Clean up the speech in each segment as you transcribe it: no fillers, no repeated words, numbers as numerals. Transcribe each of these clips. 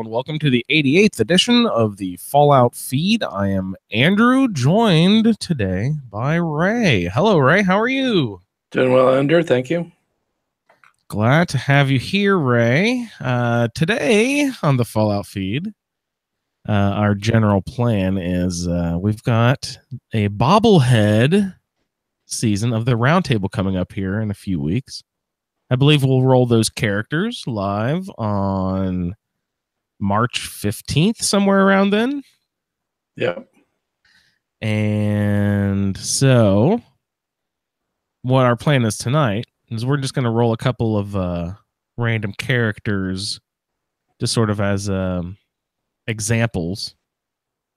and welcome to the 88th edition of the Fallout Feed. I am Andrew, joined today by Ray. Hello, Ray. How are you? Doing well, Andrew. Thank you. Glad to have you here, Ray. Today on the Fallout Feed, our general plan is we've got a bobblehead season of the Roundtable coming up here in a few weeks. I believe we'll roll those characters live on March 15th, somewhere around then. Yep. And so what our plan is tonight is we're just going to roll a couple of random characters just sort of as examples.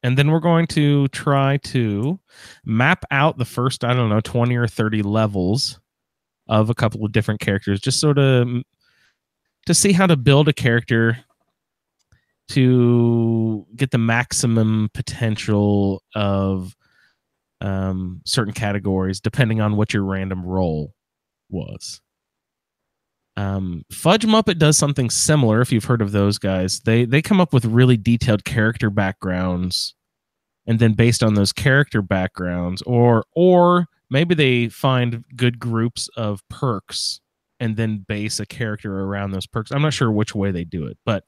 And then we're going to try to map out the first, 20 or 30 levels of a couple of different characters, just sort of to see how to build a character to get the maximum potential of certain categories, depending on what your random roll was. Fudge Muppet does something similar. If you've heard of those guys, they come up with really detailed character backgrounds, and then based on those character backgrounds, or maybe they find good groups of perks and then base a character around those perks. I'm not sure which way they do it, but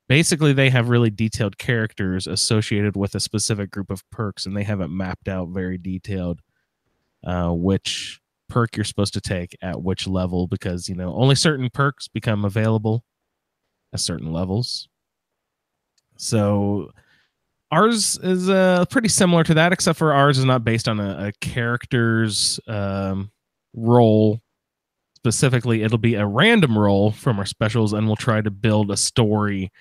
basically they have really detailed characters associated with a specific group of perks, and they have it mapped out very detailed which perk you're supposed to take at which level, because only certain perks become available at certain levels. So ours is pretty similar to that, except for ours is not based on a character's role specifically. It'll be a random roll from our specials, and we'll try to build a story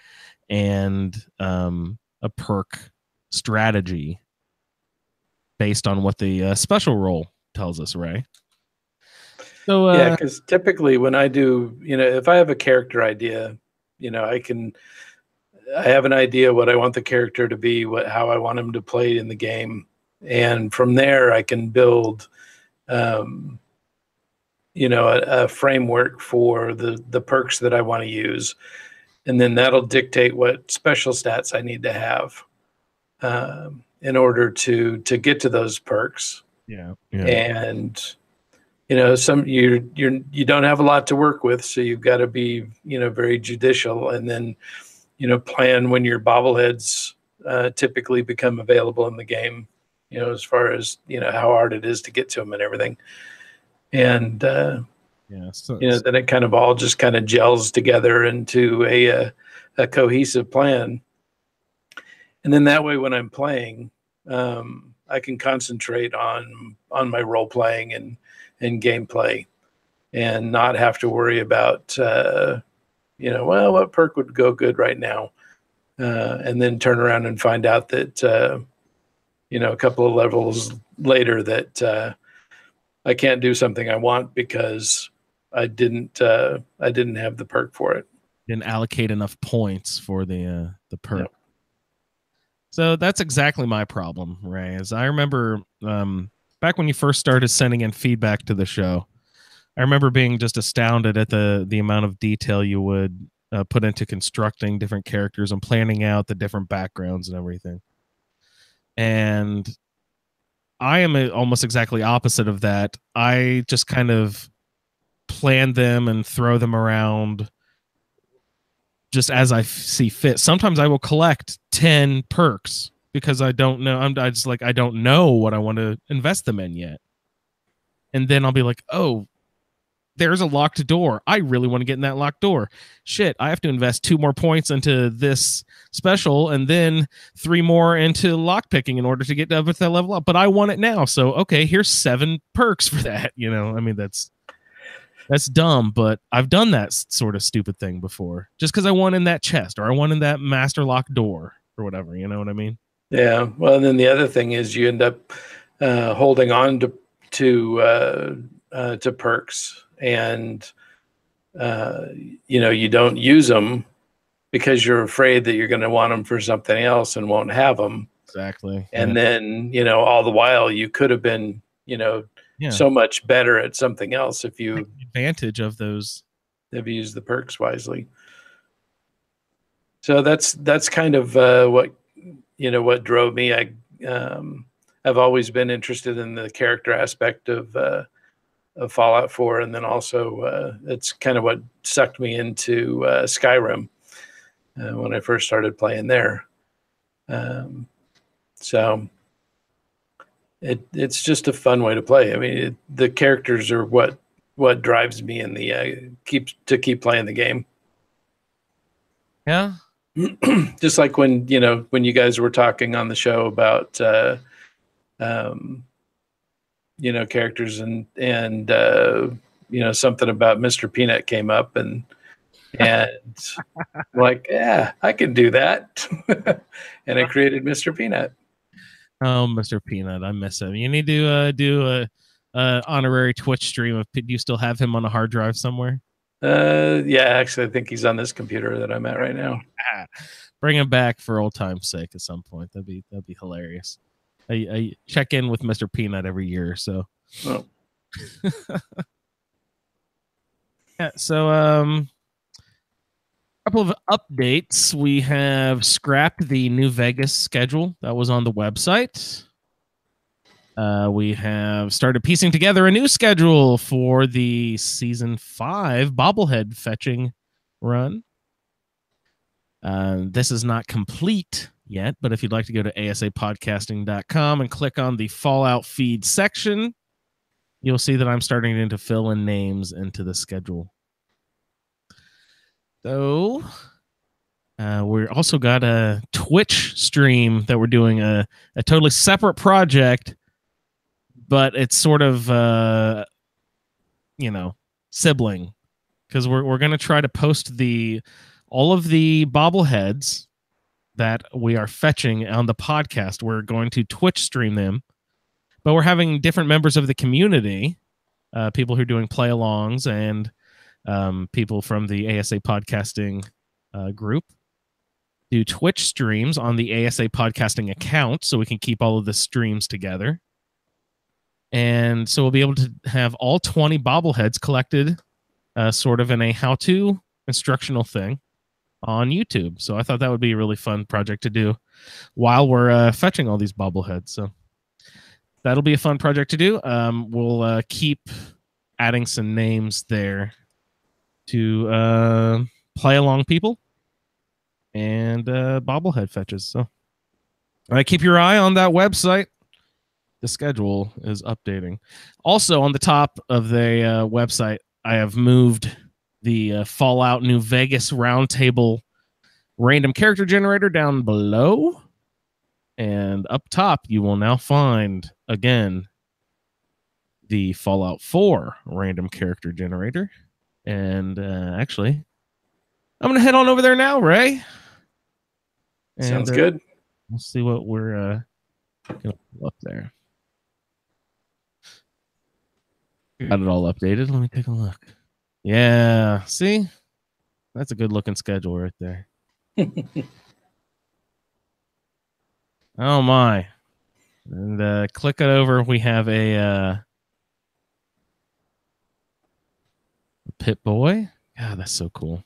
and a perk strategy based on what the special roll tells us, Ray. So yeah, because typically when I do, if I have a character idea, I have an idea what I want the character to be, how I want him to play in the game, and from there I can build a framework for the perks that I want to use, and then that'll dictate what special stats I need to have in order to get to those perks. Yeah. And you don't have a lot to work with, so you've got to be very judicial, and then plan when your bobbleheads typically become available in the game, as far as how hard it is to get to them and everything. And then it kind of all just kind of gels together into a cohesive plan. And then that way, when I'm playing, I can concentrate on my role playing and gameplay, and not have to worry about what perk would go good right now, and then turn around and find out that a couple of levels later that I can't do something I want because I didn't have the perk for it. Didn't allocate enough points for the perk. Yep. So that's exactly my problem, Ray. As I remember, back when you first started sending in feedback to the show, I remember being just astounded at the amount of detail you would put into constructing different characters and planning out the different backgrounds and everything. And I am almost exactly opposite of that. I just kind of plan them and throw them around just as I see fit. Sometimes I will collect 10 perks because I don't know. I don't know what I want to invest them in yet. And then I'll be like, oh, there's a locked door. I really want to get in that locked door. Shit, I have to invest 2 more points into this special and then 3 more into lockpicking in order to get up at that level up. But I want it now. So, okay, here's 7 perks for that. That's dumb, but I've done that sort of stupid thing before. Just because I want in that chest, or I want in that master lock door, or whatever. You know what I mean? Yeah. Well, and then the other thing is you end up holding on to perks, and you don't use them because you're afraid that you're going to want them for something else and won't have them. Exactly. And then all the while you could have been so much better at something else if you advantage of those, if you use the perks wisely. So that's kind of what drove me. I've always been interested in the character aspect of Fallout 4, and then also it's kind of what sucked me into Skyrim when I first started playing there. So it's just a fun way to play. I mean, the characters are what drives me in the keep playing the game. Yeah. Just like when you guys were talking on the show about characters and something about Mr. Peanut came up and like, yeah, I can do that. And I created Mr. Peanut. Oh, Mr. Peanut, I miss him. You need to do a honorary Twitch stream. Do you still have him on a hard drive somewhere? Yeah, actually, I think he's on this computer that I'm at right now. Bring him back for old time's sake at some point. That'd be hilarious. I check in with Mr. Peanut every year or so. Oh. Yeah, so couple of updates. We have scrapped the New Vegas schedule that was on the website. We have started piecing together a new schedule for the season 5 bobblehead fetching run. This is not complete yet, but if you'd like to go to asapodcasting.com and click on the Fallout feed section, you'll see that I'm starting to fill in names into the schedule. So we're also got a Twitch stream that we're doing a totally separate project, but it's sort of sibling, because we're going to try to post all of the bobbleheads that we are fetching on the podcast. We're going to Twitch stream them, but we're having different members of the community, people who are doing play-alongs and people from the ASA podcasting group, do Twitch streams on the ASA podcasting account so we can keep all of the streams together. And so we'll be able to have all 20 bobbleheads collected sort of in a how-to instructional thing on YouTube. So I thought that would be a really fun project to do while we're fetching all these bobbleheads. So that'll be a fun project to do. We'll keep adding some names there to play along people and bobblehead fetches. So keep your eye on that website. The schedule is updating. Also, on the top of the website, I have moved the Fallout New Vegas Roundtable random character generator down below. And up top, you will now find, again, the Fallout 4 random character generator. And actually, I'm going to head on over there now, Ray. And, sounds good. We'll see what we're going to pull up there. Got it all updated. Let me take a look. Yeah, see? That's a good looking schedule right there. Oh my. And click it over. We have a Pit Boy. God, that's so cool.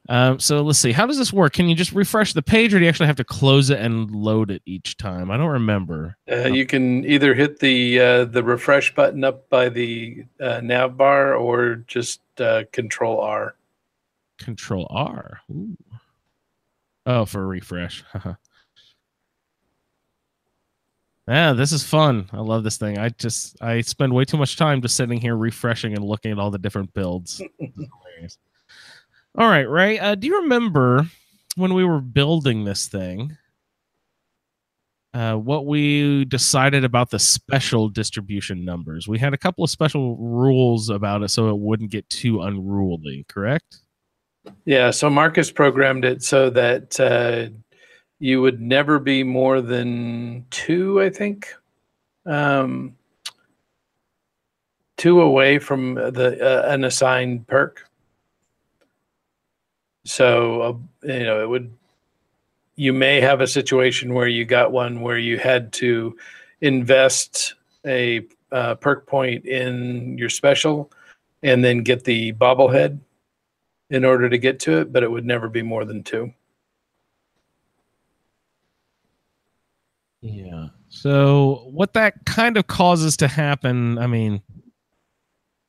So let's see. How does this work? Can you just refresh the page, or do you actually have to close it and load it each time? I don't remember. You can either hit the refresh button up by the nav bar, or just Control R. Control R. Ooh. Oh, for a refresh. Yeah, this is fun. I love this thing. I spend way too much time just sitting here refreshing and looking at all the different builds. All right, Ray. Do you remember when we were building this thing, what we decided about the special distribution numbers? We had a couple of special rules about it so it wouldn't get too unruly, correct? Yeah, so Marcus programmed it so that you would never be more than 2, I think. 2 away from an assigned perk. So, you may have a situation where you got one where you had to invest a perk point in your special and then get the bobblehead in order to get to it, but it would never be more than 2. Yeah. So what that kind of causes to happen, I mean,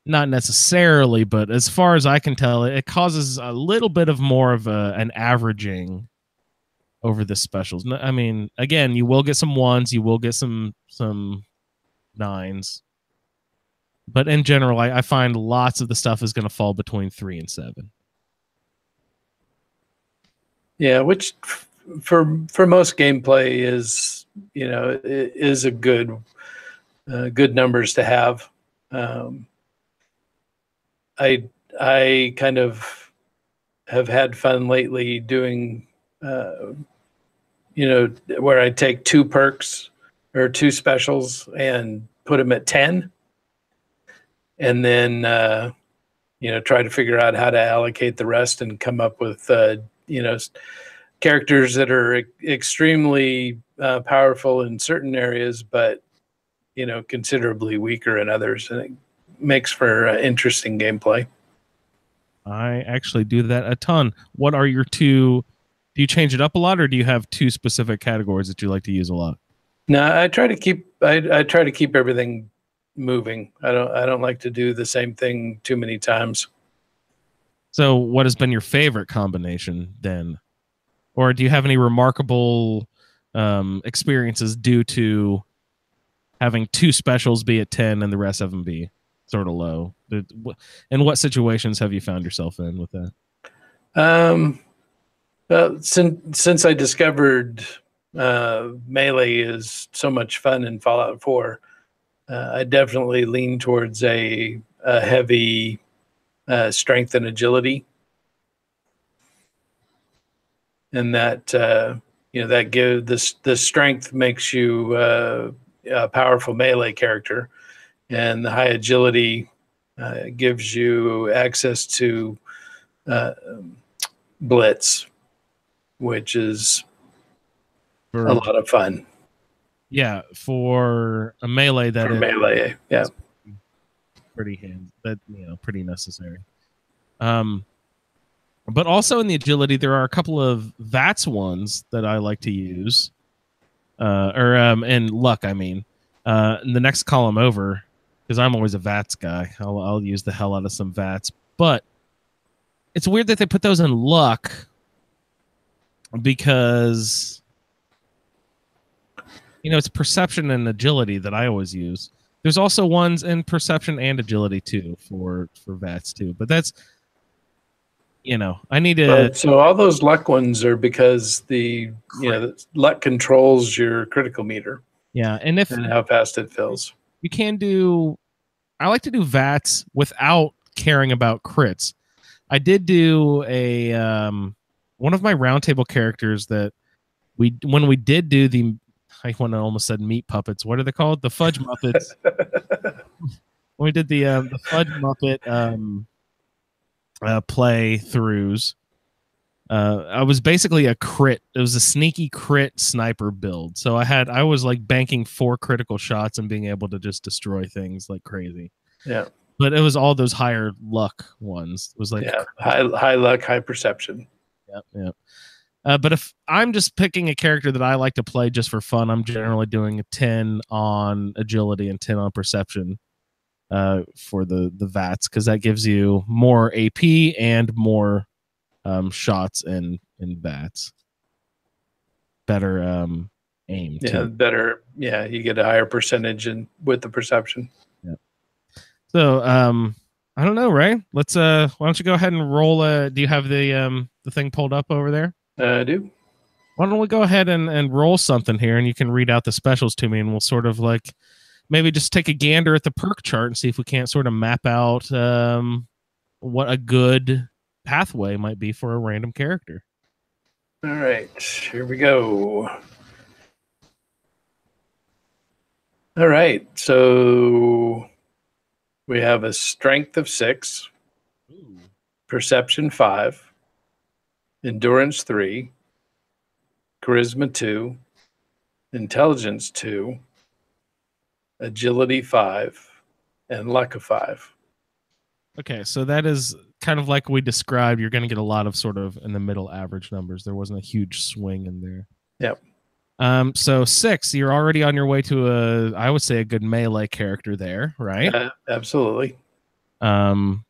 not necessarily, but as far as I can tell, it causes a little bit of more of an averaging over the specials. I mean, again, you will get some ones, you will get some nines, but in general, I find lots of the stuff is going to fall between 3 and 7. Yeah, which for most gameplay is, is a good numbers to have. Um, I I kind of have had fun lately doing, uh, where I take two perks or two specials and put them at 10, and then try to figure out how to allocate the rest and come up with characters that are extremely powerful in certain areas, but considerably weaker in others, and it makes for interesting gameplay. I actually do that a ton. What are your two? Do you change it up a lot, or do you have two specific categories that you like to use a lot? No, I try to keep everything moving. I don't like to do the same thing too many times. So, what has been your favorite combination then, or do you have any remarkable experiences due to having two specials be at 10 and the rest of them be sort of low? And what situations have you found yourself in with that? Um, since I discovered melee is so much fun in Fallout 4, I definitely lean towards a heavy strength and agility, and that give the strength makes you a powerful melee character, and the high agility gives you access to uh, blitz, which is a For lot of fun Yeah, for a melee that for is melee. Yeah, pretty pretty necessary. Um, but also in the agility, there are a couple of VATS ones that I like to use. Or and luck, I mean. In the next column over, because I'm always a VATS guy. I'll use the hell out of some VATS. But it's weird that they put those in luck because it's perception and agility that I always use. There's also ones in perception and agility too for VATS too. But that's I need to. but so all those luck ones are because the luck controls your critical meter Yeah, and if and how fast it fills. you can do, I like to do VATS without caring about crits. I did do a one of my roundtable characters that when we did do the, I want to almost said meat puppets. What are they called? The fudge muppets. When we did the fudge muppet playthroughs, I was basically a crit. It was a sneaky crit sniper build. So I was like banking 4 critical shots and being able to just destroy things like crazy. Yeah, But it was all those higher luck ones. It was like high luck, high perception. yeah. But if I'm just picking a character that I like to play just for fun, I'm generally doing a 10 on agility and 10 on perception for the VATS, because that gives you more AP and more shots in VATS. Better aim Yeah, too. better. Yeah, you get a higher percentage with the perception. Yeah. So I don't know, Ray. Let's why don't you go ahead and roll do you have the thing pulled up over there? I do. Why don't we go ahead and roll something here, and you can read out the specials to me, and we'll sort of like maybe just take a gander at the perk chart and see if we can't sort of map out what a good pathway might be for a random character. All right, here we go. All right, so we have a strength of 6, Ooh. perception 5, endurance 3, charisma 2, intelligence 2, agility 5, and luck of 5. Okay, so that is kind of like we described. You're going to get a lot of sort of in the middle average numbers. There wasn't a huge swing in there. Yep. So 6, you're already on your way to I would say a good melee character there, right? Absolutely. And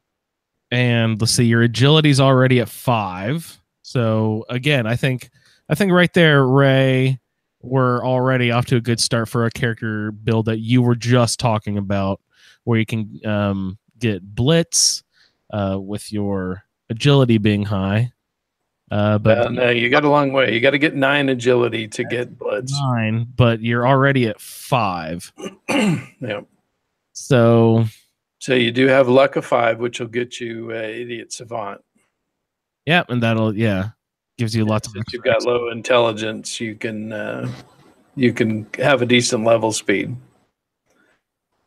let's see, your agility's already at 5. So again, I think right there, Ray, we're already off to a good start for a character build that you were just talking about, where you can get blitz with your agility being high. But No, you got a long way. You got to get 9 agility to get blitz. 9, but you're already at 5. Yeah. So So you do have luck of 5, which will get you idiot savant. yeah, and that'll gives you lots of Since you've extra. got low intelligence, you can have a decent level speed.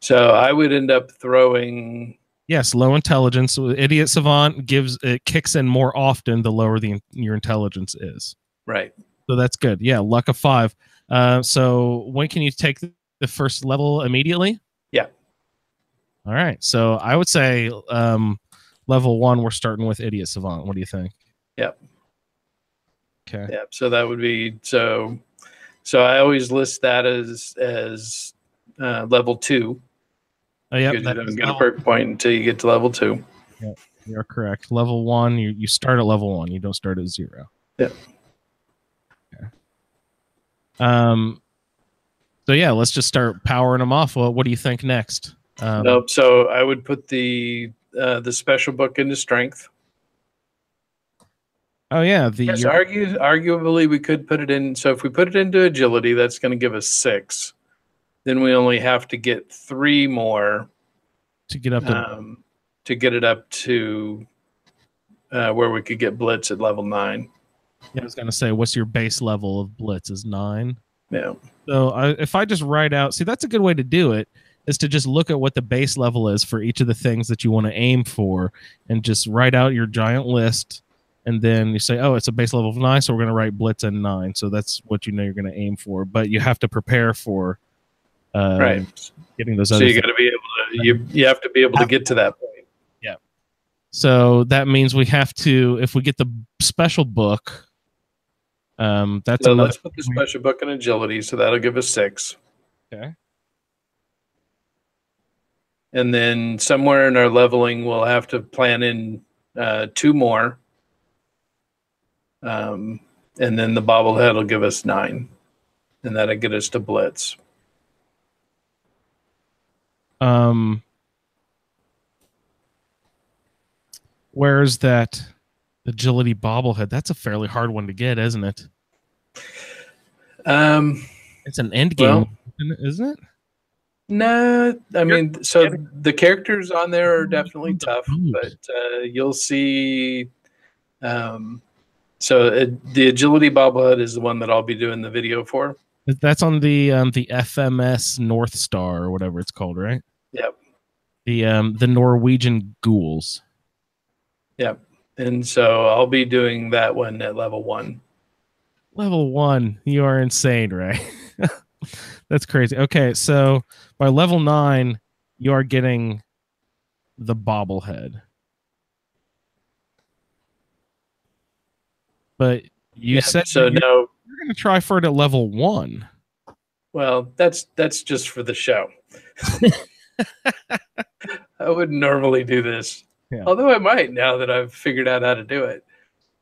So I would end up throwing. Yes, low intelligence. Idiot savant kicks in more often the lower your intelligence is. Right. So that's good. Yeah, luck of 5. So when can you take the first level immediately? Yeah. All right. So I would say level 1, we're starting with idiot savant. What do you think? Yep. Okay. Yeah. So that would be so. So I always list that as level 2. Oh, yeah. Because you don't get a perk point until you get to level 2. Yeah, you're correct. Level 1, you start at level 1. You don't start at 0. Yeah. Okay. So yeah, let's just start powering them off. Well, what do you think next? Nope. So I would put the special book into strength. Oh yeah, Yes, arguably we could put it in. So if we put it into agility, that's going to give us 6. Then we only have to get 3 more to get up to get it up to where we could get blitz at level 9. Yeah, I was going to say, what's your base level of blitz is 9. Yeah. So if I just write out, see, that's a good way to do it, is to just look at what the base level is for each of the things that you want to aim for, and just write out your giant list. And then you say, oh, it's a base level of 9, so we're going to write blitz and 9. So that's what you know you're going to aim for. But you have to prepare for right. Getting those so other you got to be able to you have to be able to get to that point. Yeah. So that means we have to, if we get the special book, that's so let's put the special book in agility, so that'll give us 6. Okay. And then somewhere in our leveling, we'll have to plan in 2 more. And then the bobblehead will give us 9. And that'll get us to blitz. Where's that agility bobblehead? That's a fairly hard one to get, isn't it? It's an end game, isn't it? No, I mean, so the characters on there are definitely tough, but you'll see. So the agility bobblehead is the one that I'll be doing the video for. That's on the FMS North Star or whatever it's called, right? Yep. The Norwegian ghouls. Yep. And so I'll be doing that one at level 1. Level 1, you are insane, right? That's crazy. Okay, so by level 9, you are getting the bobblehead. But you said so. No, you're going to try for it at level 1. Well, that's just for the show. I wouldn't normally do this, although I might now that I've figured out how to do it.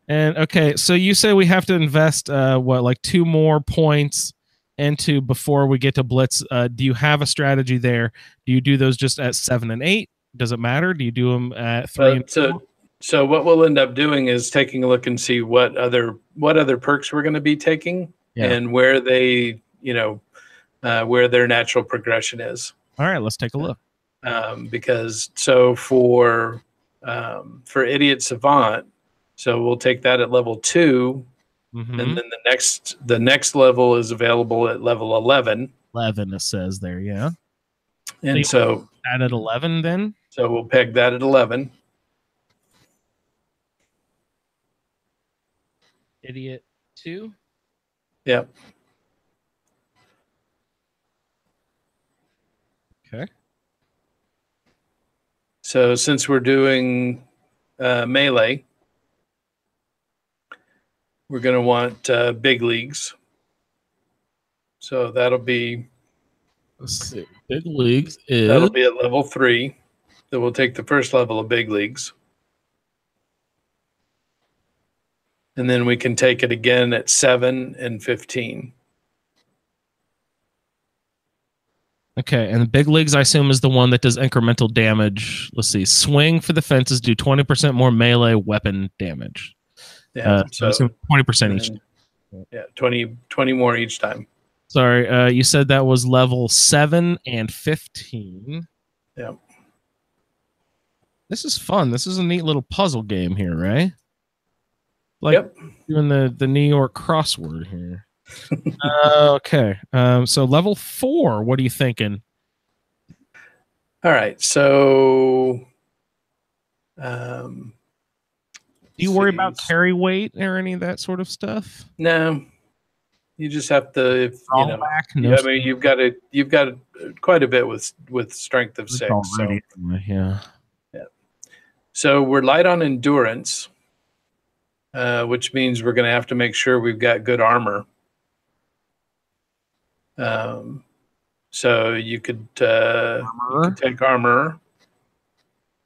And okay, so you say we have to invest like 2 more points into before we get to blitz. Do you have a strategy there? Do you do those just at 7 and 8? Does it matter? Do you do them at 3 and 4? So what we'll end up doing is taking a look and see what other perks we're going to be taking and where they, where their natural progression is. All right, let's take a look. Because so for Idiot Savant, so we'll take that at level 2, and then the next level is available at level 11. 11, it says there, yeah. And so that at 11 then? So we'll peg that at 11. Idiot 2? Yep. Okay. So since we're doing melee, we're going to want big leagues. So that'll be Let's see. Big leagues is at level 3. Then we'll take the first level of big leagues. And then we can take it again at 7 and 15. okay. And the big leagues, I assume, is the one that does incremental damage. Let's see. Swing for the fences, do 20% more melee weapon damage. Yeah. So 20% each. Yeah, 20 more each time. Sorry, you said that was level 7 and 15. Yeah. This is fun. This is a neat little puzzle game here, right? Like Yep. doing the New York crossword here. Okay. So level 4, what are you thinking? All right. So Do you worry about carry weight or any of that sort of stuff? No. You just have to, you know, Back? I mean, you've got quite a bit with strength of 6. Already, so yeah. So we're light on endurance, which means we're going to have to make sure we've got good armor. So you could take armor.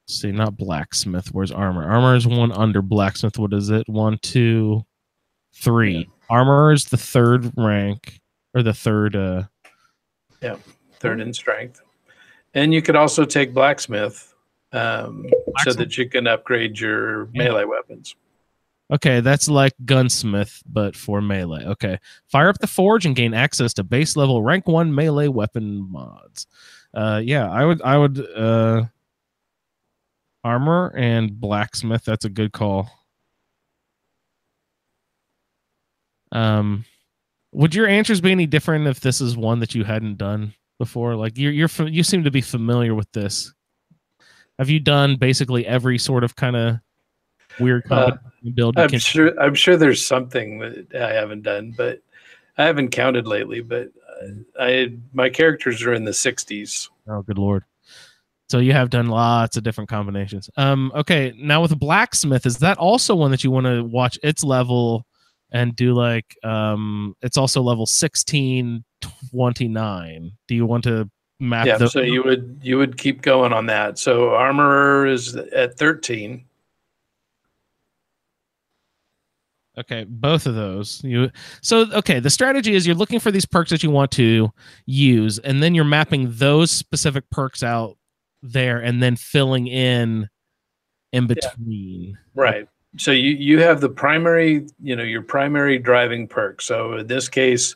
Let's see, not blacksmith. Where's armor? Armor is 1 under blacksmith. What is it? 1, 2, 3. Yeah. Armor is the 3rd rank, or the 3rd. Third in strength. And you could also take blacksmith, so that you can upgrade your melee weapons. Okay, that's like gunsmith, but for melee. Okay. Fire up the forge and gain access to base level rank 1 melee weapon mods. Yeah, I would armor and blacksmith. That's a good call. Would your answers be any different if this is one that you hadn't done before? Like you seem to be familiar with this. Have you done basically every sort of kind of weird combination build? I'm sure there's something that I haven't done, but I haven't counted lately. But my characters are in the 60s. Oh, good Lord. So you have done lots of different combinations. Okay, now with blacksmith, is that also one that you want to watch its level and do like it's also level 16, 29? Do you want to map those? So you would keep going on that. So armorer is at 13. Okay, both of those. Okay, the strategy is you're looking for these perks that you want to use, and then you're mapping those specific perks out there and then filling in between. Right. So you have the primary, your primary driving perk. So in this case,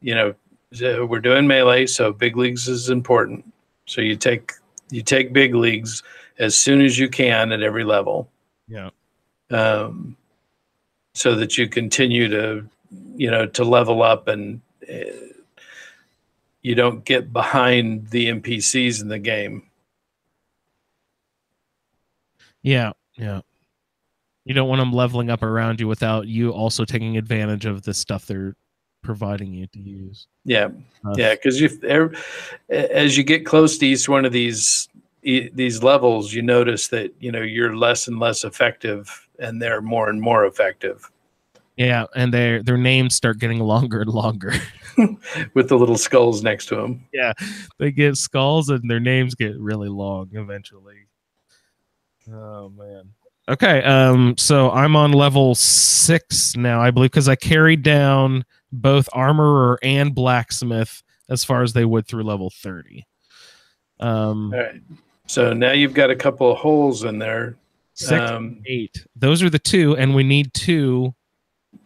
we're doing melee, so big leagues is important. So you take big leagues as soon as you can at every level. Yeah. So that you continue to level up and you don't get behind the NPCs in the game. Yeah. Yeah. You don't want them leveling up around you without you also taking advantage of the stuff they're providing you to use. Yeah. Yeah. Because as you get close to each one of these levels, you notice that, you're less and less effective and they're more and more effective. Yeah. And their names start getting longer and longer. With the little skulls next to them. Yeah. They get skulls and their names get really long eventually. Oh, man. Okay, so I'm on level 6 now, I believe, because I carried down both armorer and blacksmith as far as they would through level 30. All right. So now you've got a couple of holes in there. 6, 8. Those are the 2, and we need 2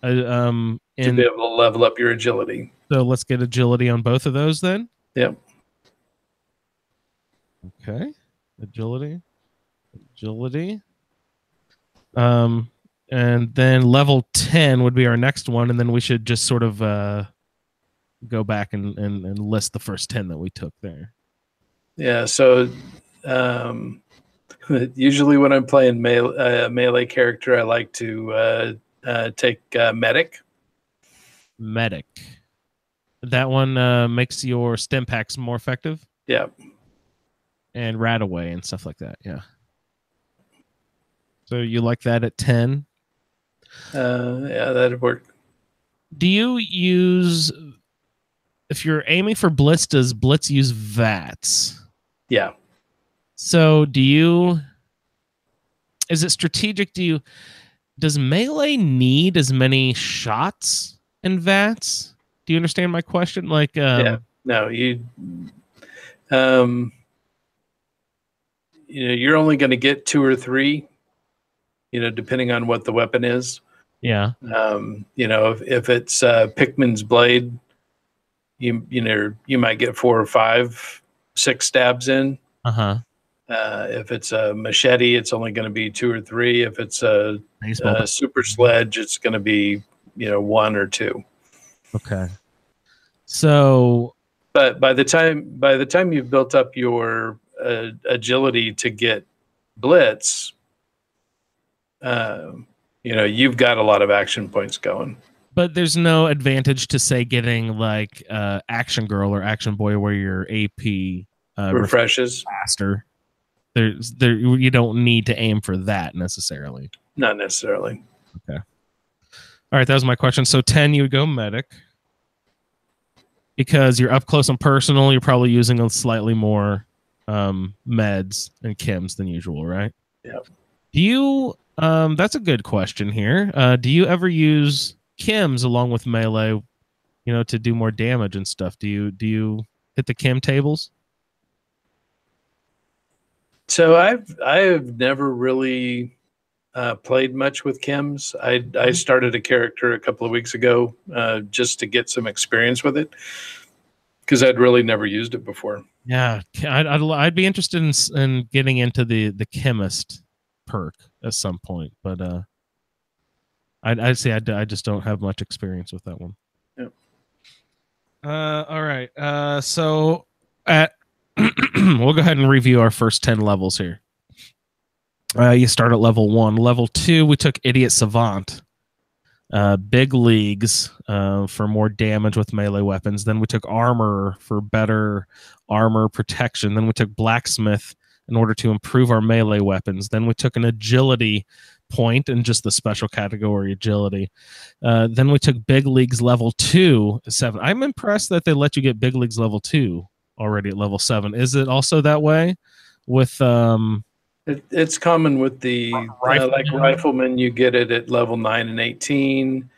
to be able to level up your agility. So let's get agility on both of those then. Yep. Okay. Agility. And then level 10 would be our next one, and then we should just sort of go back and list the first 10 that we took there. Yeah, so usually when I'm playing melee character, I like to take medic. Medic. That one makes your stim packs more effective? Yeah. And rat away and stuff like that, yeah. So you like that at 10? Yeah, that'd work. Do you use if you're aiming for Blitz, does Blitz use VATS? Yeah. So is it strategic? Does melee need as many shots in VATS? Do you understand my question? Like, Yeah. No, um, you're only going to get 2 or 3, depending on what the weapon is. yeah. If it's Pikmin's blade, you might get 4 or 5, 6 stabs in. Uh-huh. If it's a machete, it's only going to be 2 or 3. If it's a super sledge, it's going to be 1 or 2. Okay. So, but by the time you've built up your agility to get blitz, you've got a lot of action points going. But there's no advantage to, say, getting like Action Girl or Action Boy, where your AP refreshes faster. You don't need to aim for that necessarily. Not necessarily. Okay. All right, that was my question. So 10, you would go medic because you're up close and personal. You're probably using a slightly more meds and chems than usual, right? Yeah. Do you? That's a good question here. Do you ever use chems along with melee, to do more damage and stuff? Do you hit the chem tables? So I've never really played much with chems. I started a character a couple of weeks ago just to get some experience with it because I'd really never used it before. Yeah, I'd be interested in getting into the chemist perk at some point, but I'd say I just don't have much experience with that one. Yeah. All right. So we'll go ahead and review our first 10 levels here. You start at level 1. Level 2, we took Idiot Savant. Big leagues for more damage with melee weapons. Then we took Armor for better armor protection. Then we took Blacksmith in order to improve our melee weapons. Then we took an Agility point and just the special category Agility. Then we took Big Leagues level 2, 7. I'm impressed that they let you get Big Leagues level 2 already at level 7. Is it also that way with it's common with the Rifleman, you get it at level 9 and 18.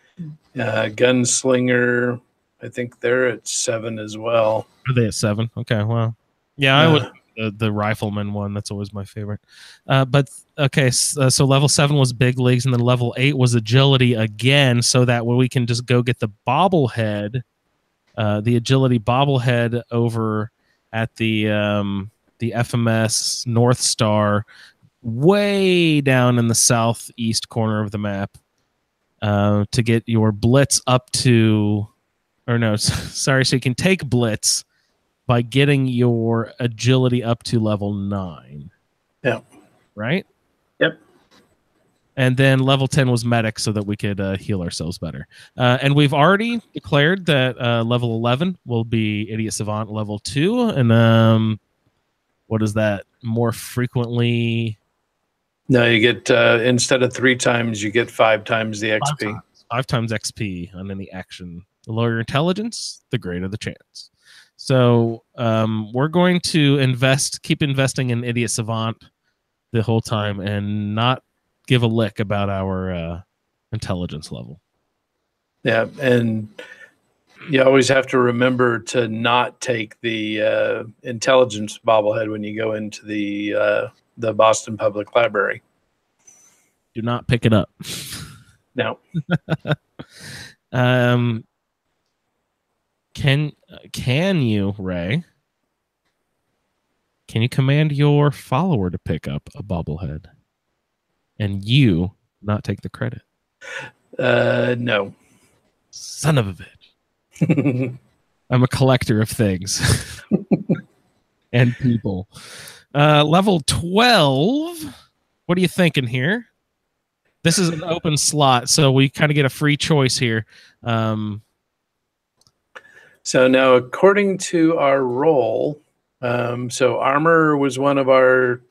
Gunslinger, I think they're at 7 as well. Are they at 7? Okay, well, yeah, I would the Rifleman one. That's always my favorite. But okay, so level 7 was Big Leagues, and then level 8 was Agility again, so that we can just go get the bobblehead, the Agility bobblehead over at the FMS North Star, way down in the southeast corner of the map, to get your Blitz up to, or no, sorry, so you can take Blitz by getting your Agility up to level 9. Yeah. Right? Yep. And then level 10 was Medic, so that we could heal ourselves better. And we've already declared that level 11 will be Idiot Savant level 2. And what is that? More frequently? No, you get, instead of 3 times, you get 5 times the XP. 5 times XP on any action. The lower your intelligence, the greater the chance. So we're going to keep investing in Idiot Savant the whole time and not give a lick about our intelligence level. Yeah, and you always have to remember to not take the intelligence bobblehead when you go into the Boston Public Library. Do not pick it up. No. Can you, Ray? Can you command your follower to pick up a bobblehead and you not take the credit? No. Son of a bitch. I'm a collector of things and people. Level 12. What are you thinking here? This is an open slot, so we kind of get a free choice here. So now, according to our role, so armor was one of our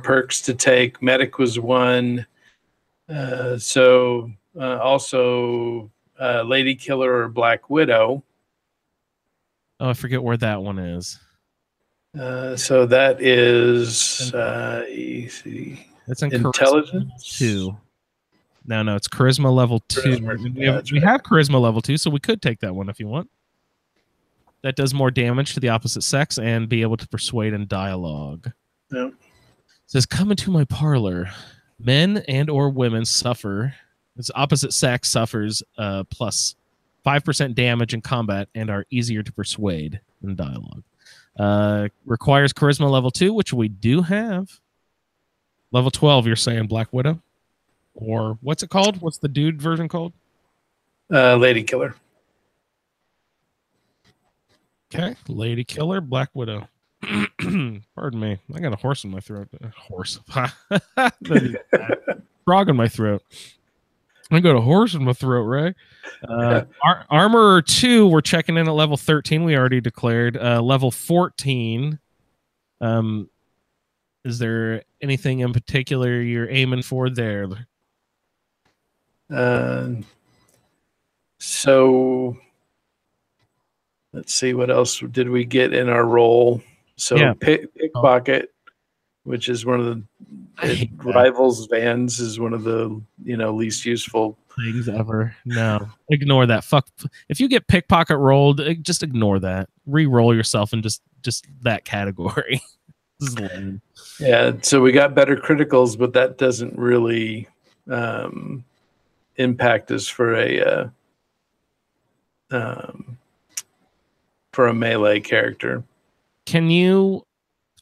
perks to take. Medic was one. Also, Lady Killer or Black Widow. Oh, I forget where that one is. So that is easy. It's in Intelligence. Charisma 2. No, it's Charisma level 2. We have Charisma level 2, so we could take that one if you want. That does more damage to the opposite sex and be able to persuade in dialogue. Yeah. It says, come into my parlor. Men and or women suffer. Its opposite sex suffers plus 5% damage in combat and are easier to persuade in dialogue. Requires Charisma level 2, which we do have. Level 12, you're saying Black Widow? Or what's it called? What's the dude version called? Lady Killer. Okay, Lady Killer, Black Widow. Pardon me. I got a horse in my throat. Horse. Frog in my throat. I got a horse in my throat, Ray. Armor 2, we're checking in at level 13. We already declared. Level 14. Is there anything in particular you're aiming for there? So let's see, what else did we get in our role? So yeah. Pickpocket, which is one of the rivals Vans, is one of the least useful things ever. No, ignore that. Fuck. If you get pickpocket rolled, just ignore that. Re-roll yourself in just that category. This is lame. Yeah. So we got better criticals, but that doesn't really impact us for a melee character. Can you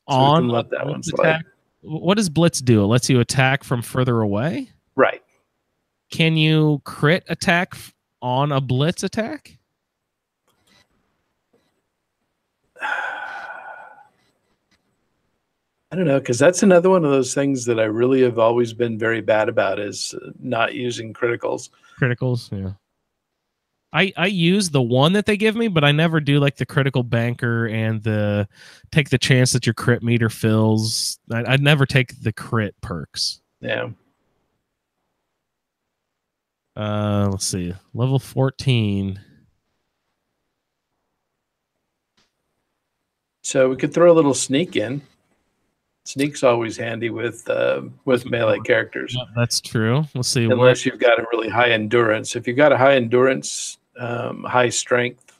we can let that one slide. What does Blitz do? It lets you attack from further away? Right. Can you crit attack on a Blitz attack? I don't know, because that's another one of those things that I really have always been very bad about, is not using criticals. Criticals, yeah. I use the one that they give me, but I never do like the critical banker and the take the chance that your crit meter fills. I'd never take the crit perks. Yeah. Let's see. Level 14. So we could throw a little sneak in. Sneak's always handy with melee characters. Yeah, that's true. Let's see. Unless you've got a really high endurance. If you've got a high endurance, high strength,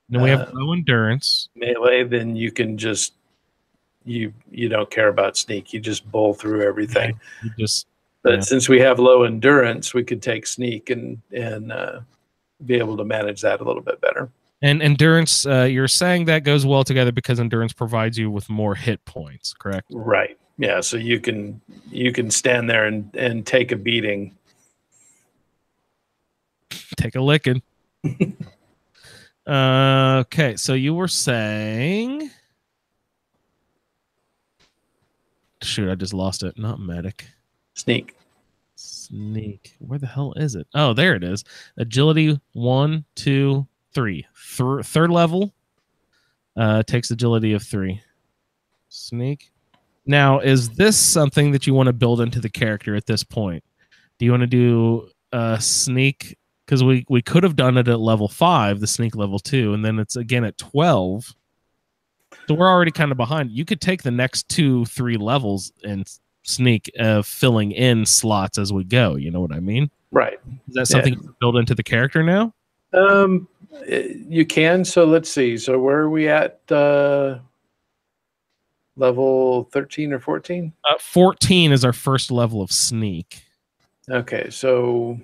then we have low endurance melee, then you can just you don't care about sneak. You just bowl through everything. Yeah, but since we have low endurance, we could take sneak and be able to manage that a little bit better. And endurance, you're saying that goes well together because endurance provides you with more hit points, correct? Right. Yeah. So you can stand there and take a beating. Take a licking. Okay. So you were saying, shoot, I just lost it. Not medic. Sneak. Where the hell is it? Oh, there it is. Agility 1, 2, 3. Third level takes agility of 3. Sneak. Now, is this something that you want to build into the character at this point? Do you want to do sneak? Because we could have done it at level 5, the sneak level 2, and then it's again at 12. So we're already kind of behind. You could take the next 2-3 levels and sneak, filling in slots as we go. You know what I mean? Right. Is that something you build into the character now? You can. So let's see. So where are we at? Level 13 or 14? 14 is our first level of sneak. Okay. So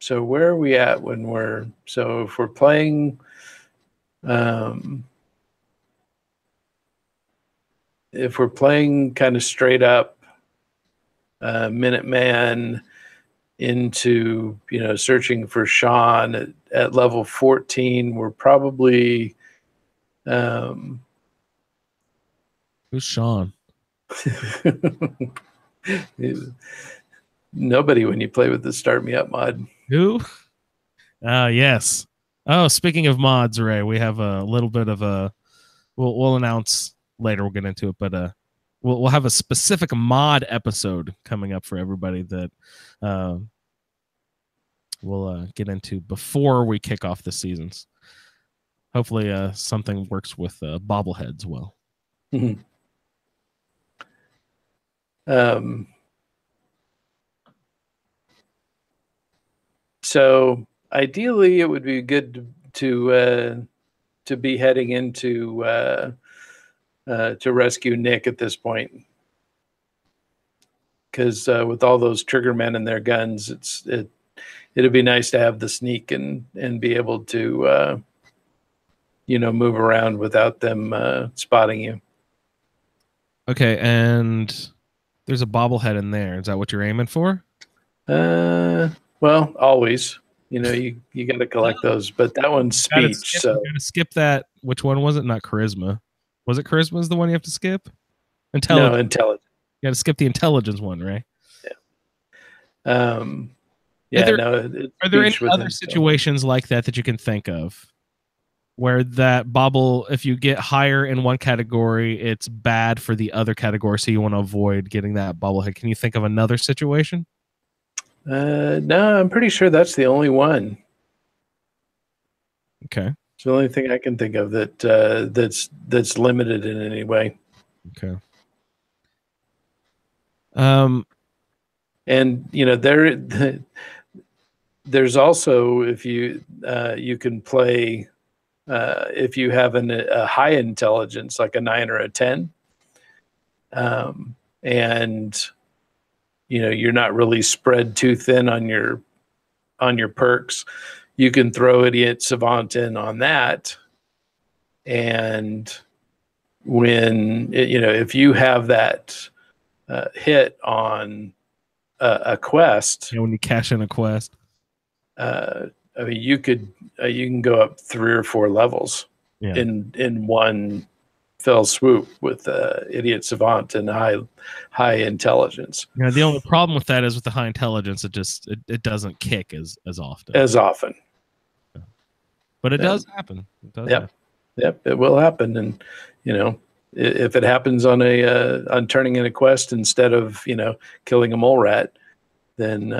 where are we at when we're, so if we're playing, kind of straight up, Minuteman into searching for Sean at level 14, we're probably who's Sean? Nobody when you play with the Start Me Up mod. Who? Yes. Oh, speaking of mods, Ray, we have a little bit of a we'll announce later, we'll get into it, but we'll have a specific mod episode coming up for everybody that we'll get into before we kick off the seasons. Hopefully, something works with bobbleheads well. Mhm. So ideally, it would be good to be heading into to rescue Nick at this point, because with all those trigger men and their guns, it'd be nice to have the sneak and be able to move around without them spotting you. Okay, and there's a bobblehead in there. Is that what you're aiming for? Well, always, you got to collect those, but that one's speech. You gotta skip that. Which one was it? Not charisma. Was it charisma is the one you have to skip? Intelligence. No, intelligence. You got to skip the intelligence one, right? Yeah. Yeah. Are there any other situations like that you can think of where that bobble, if you get higher in one category, it's bad for the other category, so you want to avoid getting that bobblehead? Can you think of another situation? No, I'm pretty sure that's the only one. Okay. It's the only thing I can think of that's limited in any way. Okay. And there's also, if you can play if you have a high intelligence, like a 9 or a 10, and you're not really spread too thin on your perks, you can throw Idiot Savant in on that. And when if you have that hit on a quest, when you cash in a quest, I mean, you can go up 3 or 4 levels in one fell swoop with Idiot Savant and high intelligence. Yeah, the only problem with that is with the high intelligence, it doesn't kick as often. But it does happen. It does happen. Yep, it will happen. And if it happens on turning in a quest instead of killing a mole rat, then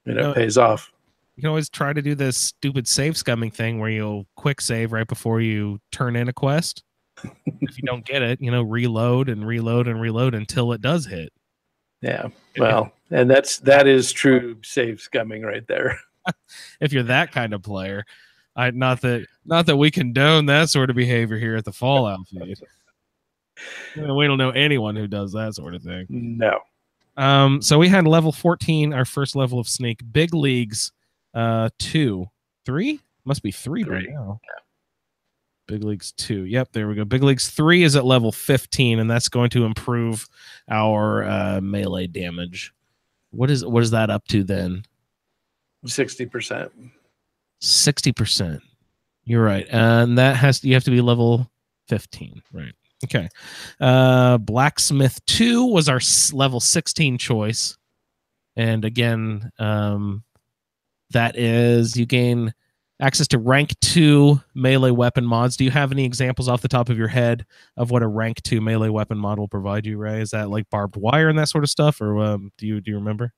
it pays off. You can always try to do this stupid save scumming thing where you'll quick save right before you turn in a quest. If you don't get it, reload and reload and reload until it does hit. Yeah, well, and that is true save scumming right there. If you're that kind of player, not that we condone that sort of behavior here at the Fallout feed. We don't know anyone who does that sort of thing. No. So we had level 14, our first level of sneak. Big leagues, 2, 3? Must be 3 by now. Yeah. Big leagues 2. Yep, there we go. Big leagues 3 is at level 15, and that's going to improve our melee damage. What is that up to then? 60%. 60%. You're right. And you have to be level 15, right? Okay. Blacksmith 2 was our level 16 choice. And again, that is you gain access to rank 2 melee weapon mods. Do you have any examples off the top of your head of what a rank 2 melee weapon mod will provide you, Ray? Is that like barbed wire and that sort of stuff, or do you remember?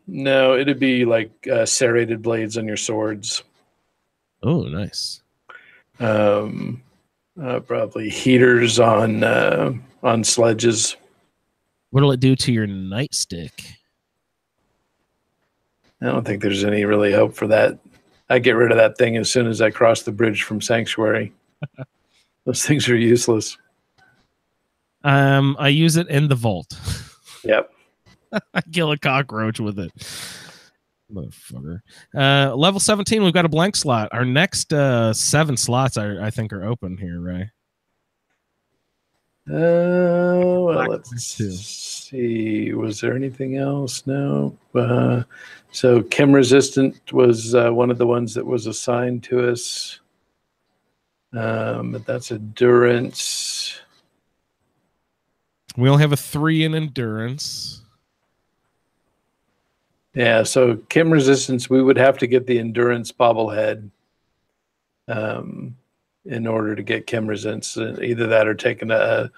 No, it'd be like serrated blades on your swords. Oh, nice. Probably heaters on sledges. What'll it do to your nightstick? I don't think there's any really hope for that. I get rid of that thing as soon as I cross the bridge from Sanctuary. Those things are useless. I use it in the vault. Yep. I kill a cockroach with it. Motherfucker. Level 17, we've got a blank slot. Our next 7 slots, I think, are open here, right? Well, let's see. Was there anything else? No. So Chem Resistant was one of the ones that was assigned to us. But that's endurance. We only have a 3 in endurance. Yeah, so Chem Resistance, we would have to get the endurance bobblehead in order to get Chem Resistance. Either that or taking a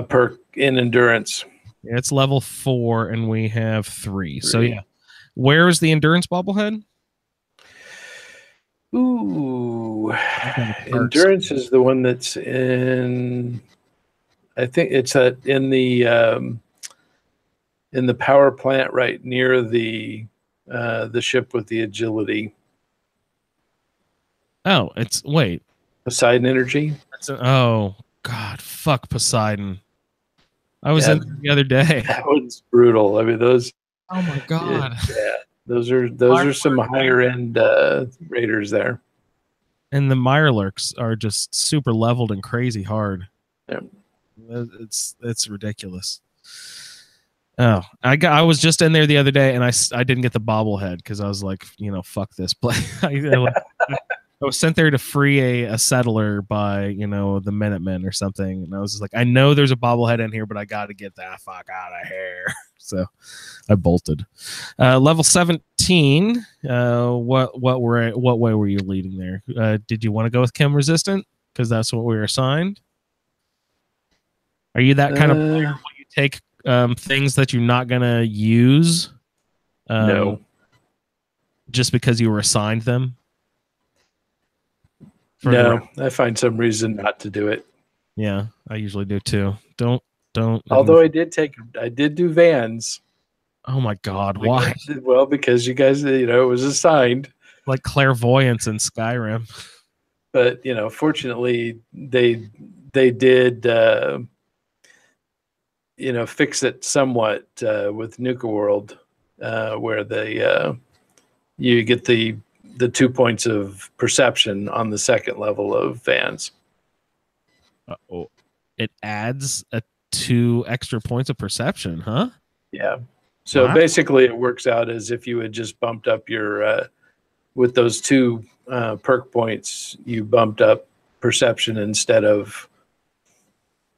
perk in endurance. Yeah, it's level 4, and we have 3. So yeah, Where is the endurance bobblehead? Ooh, I've got a cart endurance is the one that's in. I think it's in the power plant right near the ship with the agility. Oh, it's wait. Poseidon Energy. Oh God, fuck Poseidon. I was Yeah, in there the other day. that one's brutal. I mean, those. Oh my God. Yeah, those are some higher end raiders there. And the Mirelurks are just super leveled and crazy hard. Yeah. It's ridiculous. Oh, I was just in there the other day and I didn't get the bobblehead because I was like, fuck this play. I was sent there to free a settler by, the Minutemen or something. And I was just like, I know there's a bobblehead in here, but I got to get that fuck out of here. So I bolted. Level 17. What way were you leading there? Did you want to go with Chem Resistant? Because that's what we were assigned. Are you that kind of player where you take things that you're not going to use? No. Just because you were assigned them? No, I find some reason not to do it. Yeah, I usually do too. Don't. Although I did do Vans. Oh my God, why? Well, because you guys, it was assigned. Like clairvoyance in Skyrim. But fortunately, they did fix it somewhat with Nuka World, where you get the 2 points of perception on the second level of Vans. Uh-oh. It adds 2 extra points of perception, huh? Yeah. So basically, it works out as if you had just bumped up your with those 2 perk points, you bumped up perception instead of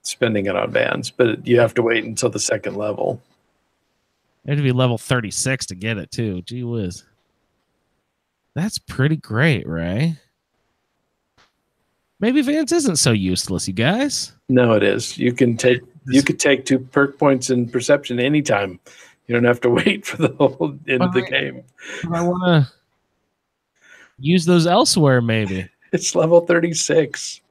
spending it on Vans. But you have to wait until the second level. You have to be level 36 to get it too. Gee whiz. That's pretty great, Ray. Maybe Vans isn't so useless, you guys. No, it is. You could take 2 perk points in perception anytime. You don't have to wait for the whole end of the game. I want to use those elsewhere, maybe. It's level 36.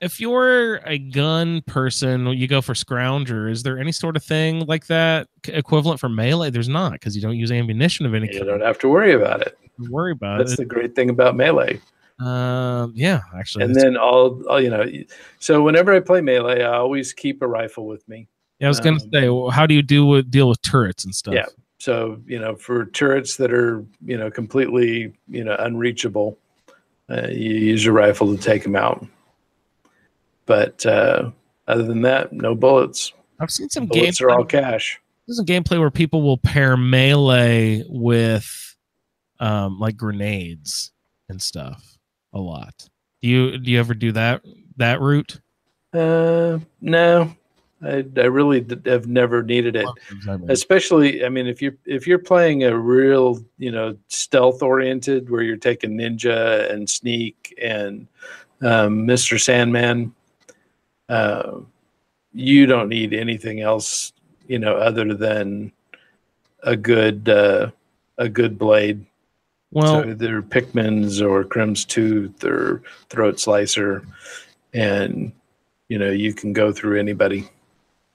If you're a gun person, you go for Scrounger. Is there any sort of thing like that equivalent for melee? There's not, because you don't use ammunition of any kind. You don't have to worry about it. Worry about That's the great thing about melee. Yeah, actually. And then so whenever I play melee, I always keep a rifle with me. Yeah, I was gonna say, how do you deal with turrets and stuff? Yeah. So, for turrets that are, completely, unreachable, you use your rifle to take them out. But other than that, no bullets. I've seen some bullets are all cash. There's some gameplay where people will pair melee with like grenades and stuff a lot. Do you ever do that route? No. I really have never needed it, especially. I mean, if you're playing a real, stealth oriented, where you're taking ninja and sneak and Mr. Sandman, you don't need anything else, other than a good blade. Well, so either Pikmin's or Crim's Tooth or Throat Slicer, and you can go through anybody.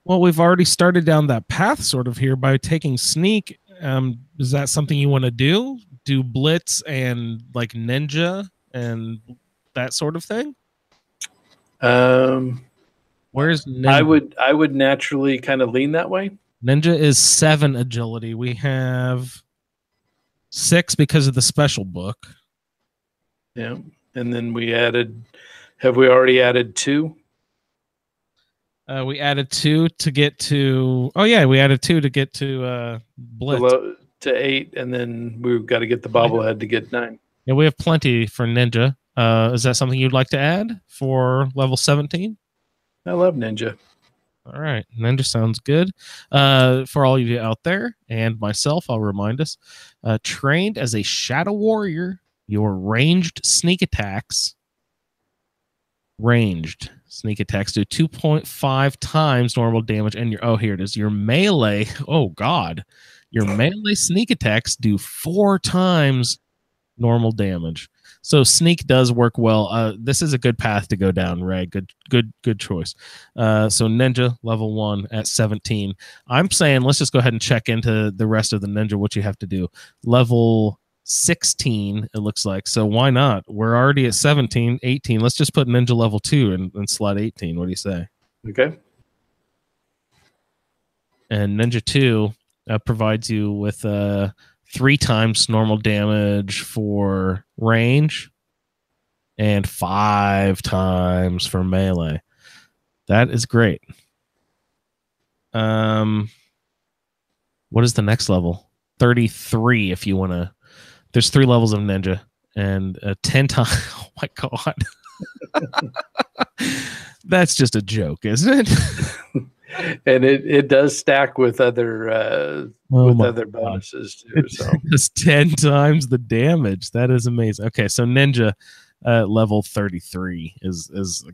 Well, we've already started down that path sort of here by taking sneak. Is that something you want to do? Do blitz and like ninja and that sort of thing? Where's ninja? I would naturally kind of lean that way. Ninja is 7 agility. We have 6 because of the special book. Yeah, and then have we already added 2? We added 2 to get to. Oh yeah, we added 2 to get to blitz to 8, and then we've got to get the bobblehead to get 9. Yeah, we have plenty for ninja. Is that something you'd like to add for level 17? I love ninja. All right, ninja sounds good. For all of you out there and myself, I'll remind us: trained as a shadow warrior, your ranged sneak attacks. Ranged sneak attacks do 2.5 times normal damage, and here it is. Your melee. Oh God, Your melee sneak attacks do 4 times normal damage. So sneak does work well. This is a good path to go down, Ray. Good choice. So ninja level 1 at 17. I'm saying let's just go ahead and check into the rest of the ninja, what you have to do. Level 16, it looks like. So why not? We're already at 17, 18. Let's just put ninja level 2 and slot 18. What do you say? Okay. And ninja 2 provides you with 3 times normal damage for range and 5 times for melee. That is great. What is the next level? 33 if you want to. There's 3 levels of ninja and 10 times. Oh my god. That's just a joke, isn't it? And it does stack with other bonuses too. So it's 10 times the damage. That is amazing. Okay, so ninja level 33 is a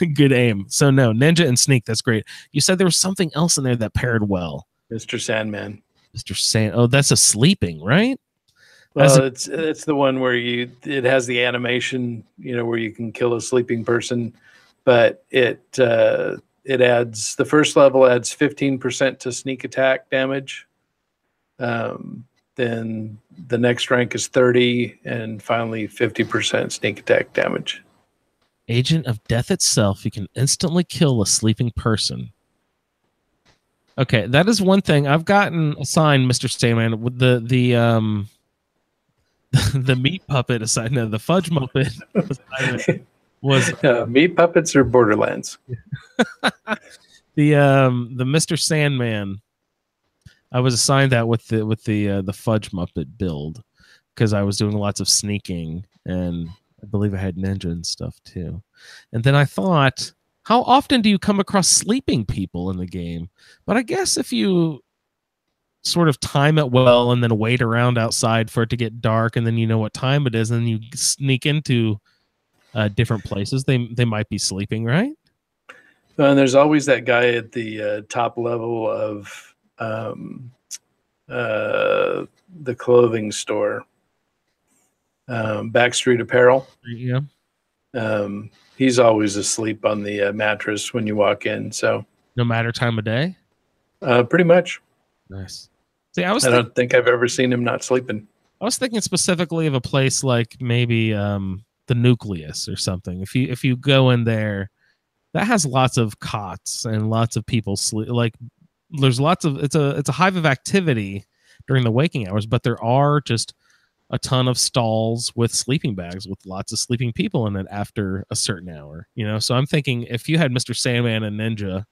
good aim. So no, ninja and sneak, that's great. You said there was something else in there that paired well. Mr. Sandman. Mr. Sand. Oh, that's a sleeping, right? Well, it's the one where it has the animation, where you can kill a sleeping person, but it adds, the first level adds 15% to sneak attack damage. Then the next rank is 30, and finally 50% sneak attack damage. Agent of Death itself, you can instantly kill a sleeping person. Okay, that is one thing I've gotten assigned, Mr. Stayman, with the the meat puppet assigned. No, the fudge muppet was meat puppets or Borderlands. the Mr. Sandman. I was assigned that with the fudge muppet build because I was doing lots of sneaking, and I believe I had ninja and stuff too. And then I thought, how often do you come across sleeping people in the game? But I guess if you sort of time it well and then wait around outside for it to get dark, and then you know what time it is, and you sneak into different places, they might be sleeping, right? And there's always that guy at the top level of the clothing store, Backstreet Apparel. Yeah. He's always asleep on the mattress when you walk in. So no matter time of day. Pretty much. Nice. See, I don't think I've ever seen him not sleeping. I was thinking specifically of a place like maybe the Nucleus or something. If you go in there, that has lots of cots and lots of people sleep. Like there's lots of it's a hive of activity during the waking hours, but there are just a ton of stalls with sleeping bags with lots of sleeping people in it after a certain hour. So I'm thinking if you had Mr. Sandman and Ninja,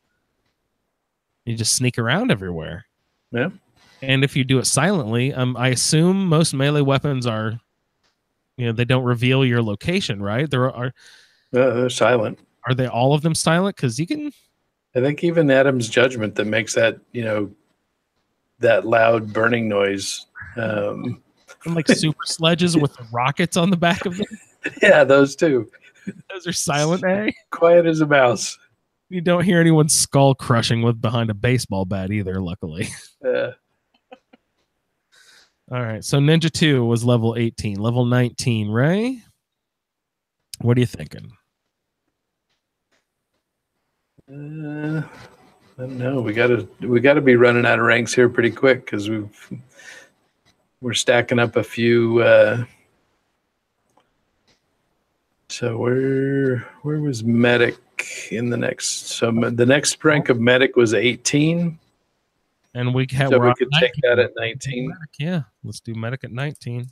you just sneak around everywhere. Yeah. And if you do it silently, I assume most melee weapons are, they don't reveal your location, right? They're silent. Are they all of them silent? Because you can. I think even Adam's Judgment that makes that that loud burning noise. And like super sledges with rockets on the back of them. Yeah, those too. Those are silent, eh? Quiet as a mouse. You don't hear anyone skull crushing with behind a baseball bat either, luckily. Yeah. All right, so Ninja 2 was level 18. Level 19, Ray? What are you thinking? I don't know. We gotta be running out of ranks here pretty quick because we're stacking up a few. So where was medic in the next? So the next rank of medic was 18. And we could take that at 19. Medic, yeah, let's do medic at 19.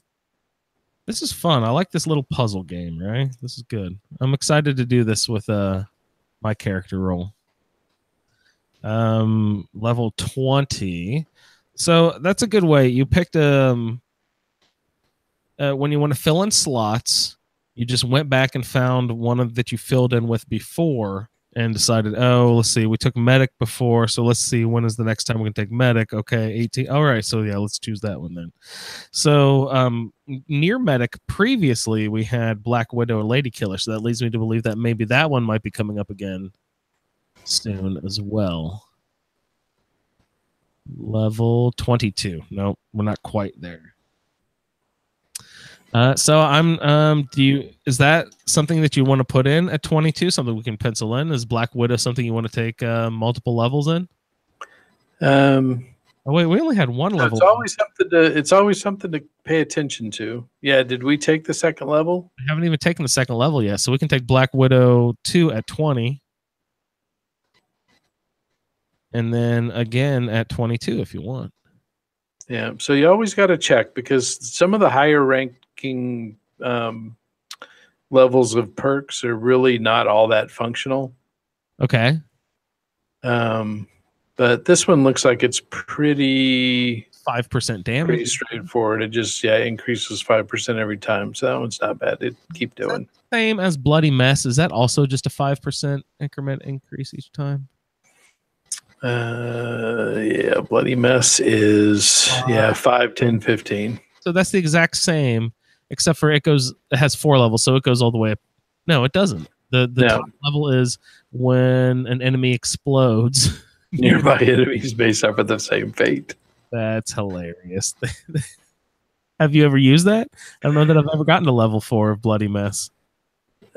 This is fun. I like this little puzzle game, right? This is good. I'm excited to do this with my character role. Level 20. So that's a good way. You picked when you want to fill in slots, you just went back and found one that you filled in with before and decided, let's see, we took medic before, so let's see, when is the next time we can take medic? Okay, 18. All right, so yeah, let's choose that one then. So near medic, previously we had Black Widow or Lady Killer, so that leads me to believe that maybe that one might be coming up again soon as well. Level 22. Nope, we're not quite there. So I'm do you is that something that you want to put in at 22? Something we can pencil in? Is Black Widow something you want to take multiple levels in? Um, Oh wait, we only had one so level. it's always something to pay attention to. Yeah, did we take the second level? We haven't even taken the second level yet, so we can take Black Widow 2 at 20 and then again at 22 if you want. Yeah, so you always got to check because some of the higher ranking levels of perks are really not all that functional. Okay. But this one looks like it's pretty 5% pretty damage. straightforward. It just increases 5% every time. So that one's not bad to keep doing. Same as Bloody Mess. Is that also just a 5% increment increase each time? Yeah, Bloody Mess is 5, 10, 15. So that's the exact same, except for it has 4 levels, so it goes all the way up. No, it doesn't. The No. top level is when an enemy explodes. Nearby enemies may suffer the same fate. That's hilarious. Have you ever used that? I don't know that I've ever gotten to level 4 of Bloody Mess.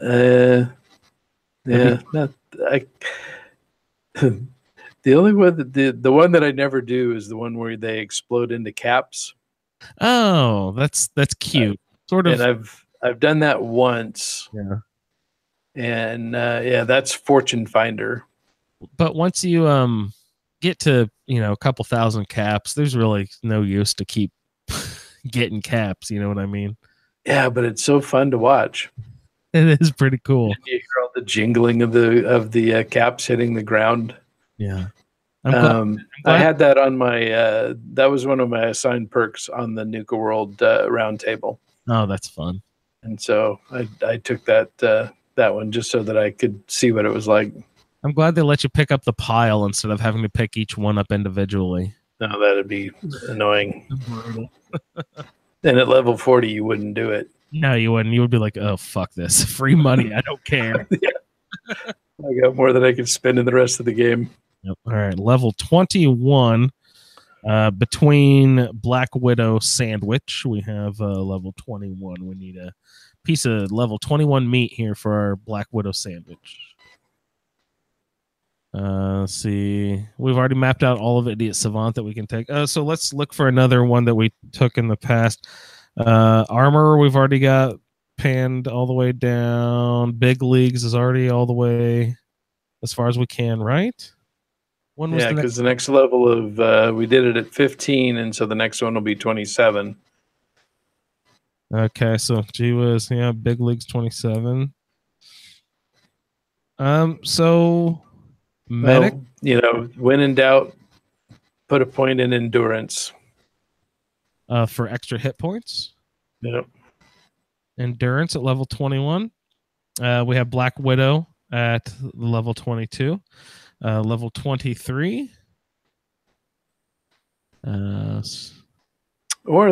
Yeah, not, I, the only one the one that I never do is the one where they explode into caps. Oh, that's cute. Sort of. And I've done that once. Yeah. And that's Fortune Finder. But once you get to, a couple thousand caps, there's really no use to keep getting caps, you know what I mean? Yeah, but it's so fun to watch. It is pretty cool. You hear all the jingling of the caps hitting the ground. Yeah. I'm glad. I had that on my that was one of my assigned perks on the Nuka World round table. Oh, that's fun. And so I took that one just so that I could see what it was like. I'm glad they let you pick up the pile instead of having to pick each one up individually. No, that'd be annoying. And at level 40, you wouldn't do it. No, you wouldn't. You would be like, oh, fuck this. Free money. I don't care. Yeah. I got more than I could spend in the rest of the game. Yep. All right. Level 21. Between Black Widow Sandwich, we have level 21. We need a piece of level 21 meat here for our Black Widow Sandwich. Let's see. We've already mapped out all of Idiot Savant that we can take. So let's look for another one that we took in the past. Armor, we've already got panned all the way down. Big Leagues is already all the way as far as we can, right? When was because the next level of we did it at 15, and so the next one will be 27. Okay, so gee whiz, Big Leagues 27. So medic, when in doubt, put a point in endurance. For extra hit points. Yep. Endurance at level 21. We have Black Widow at level 22. Level 23. Or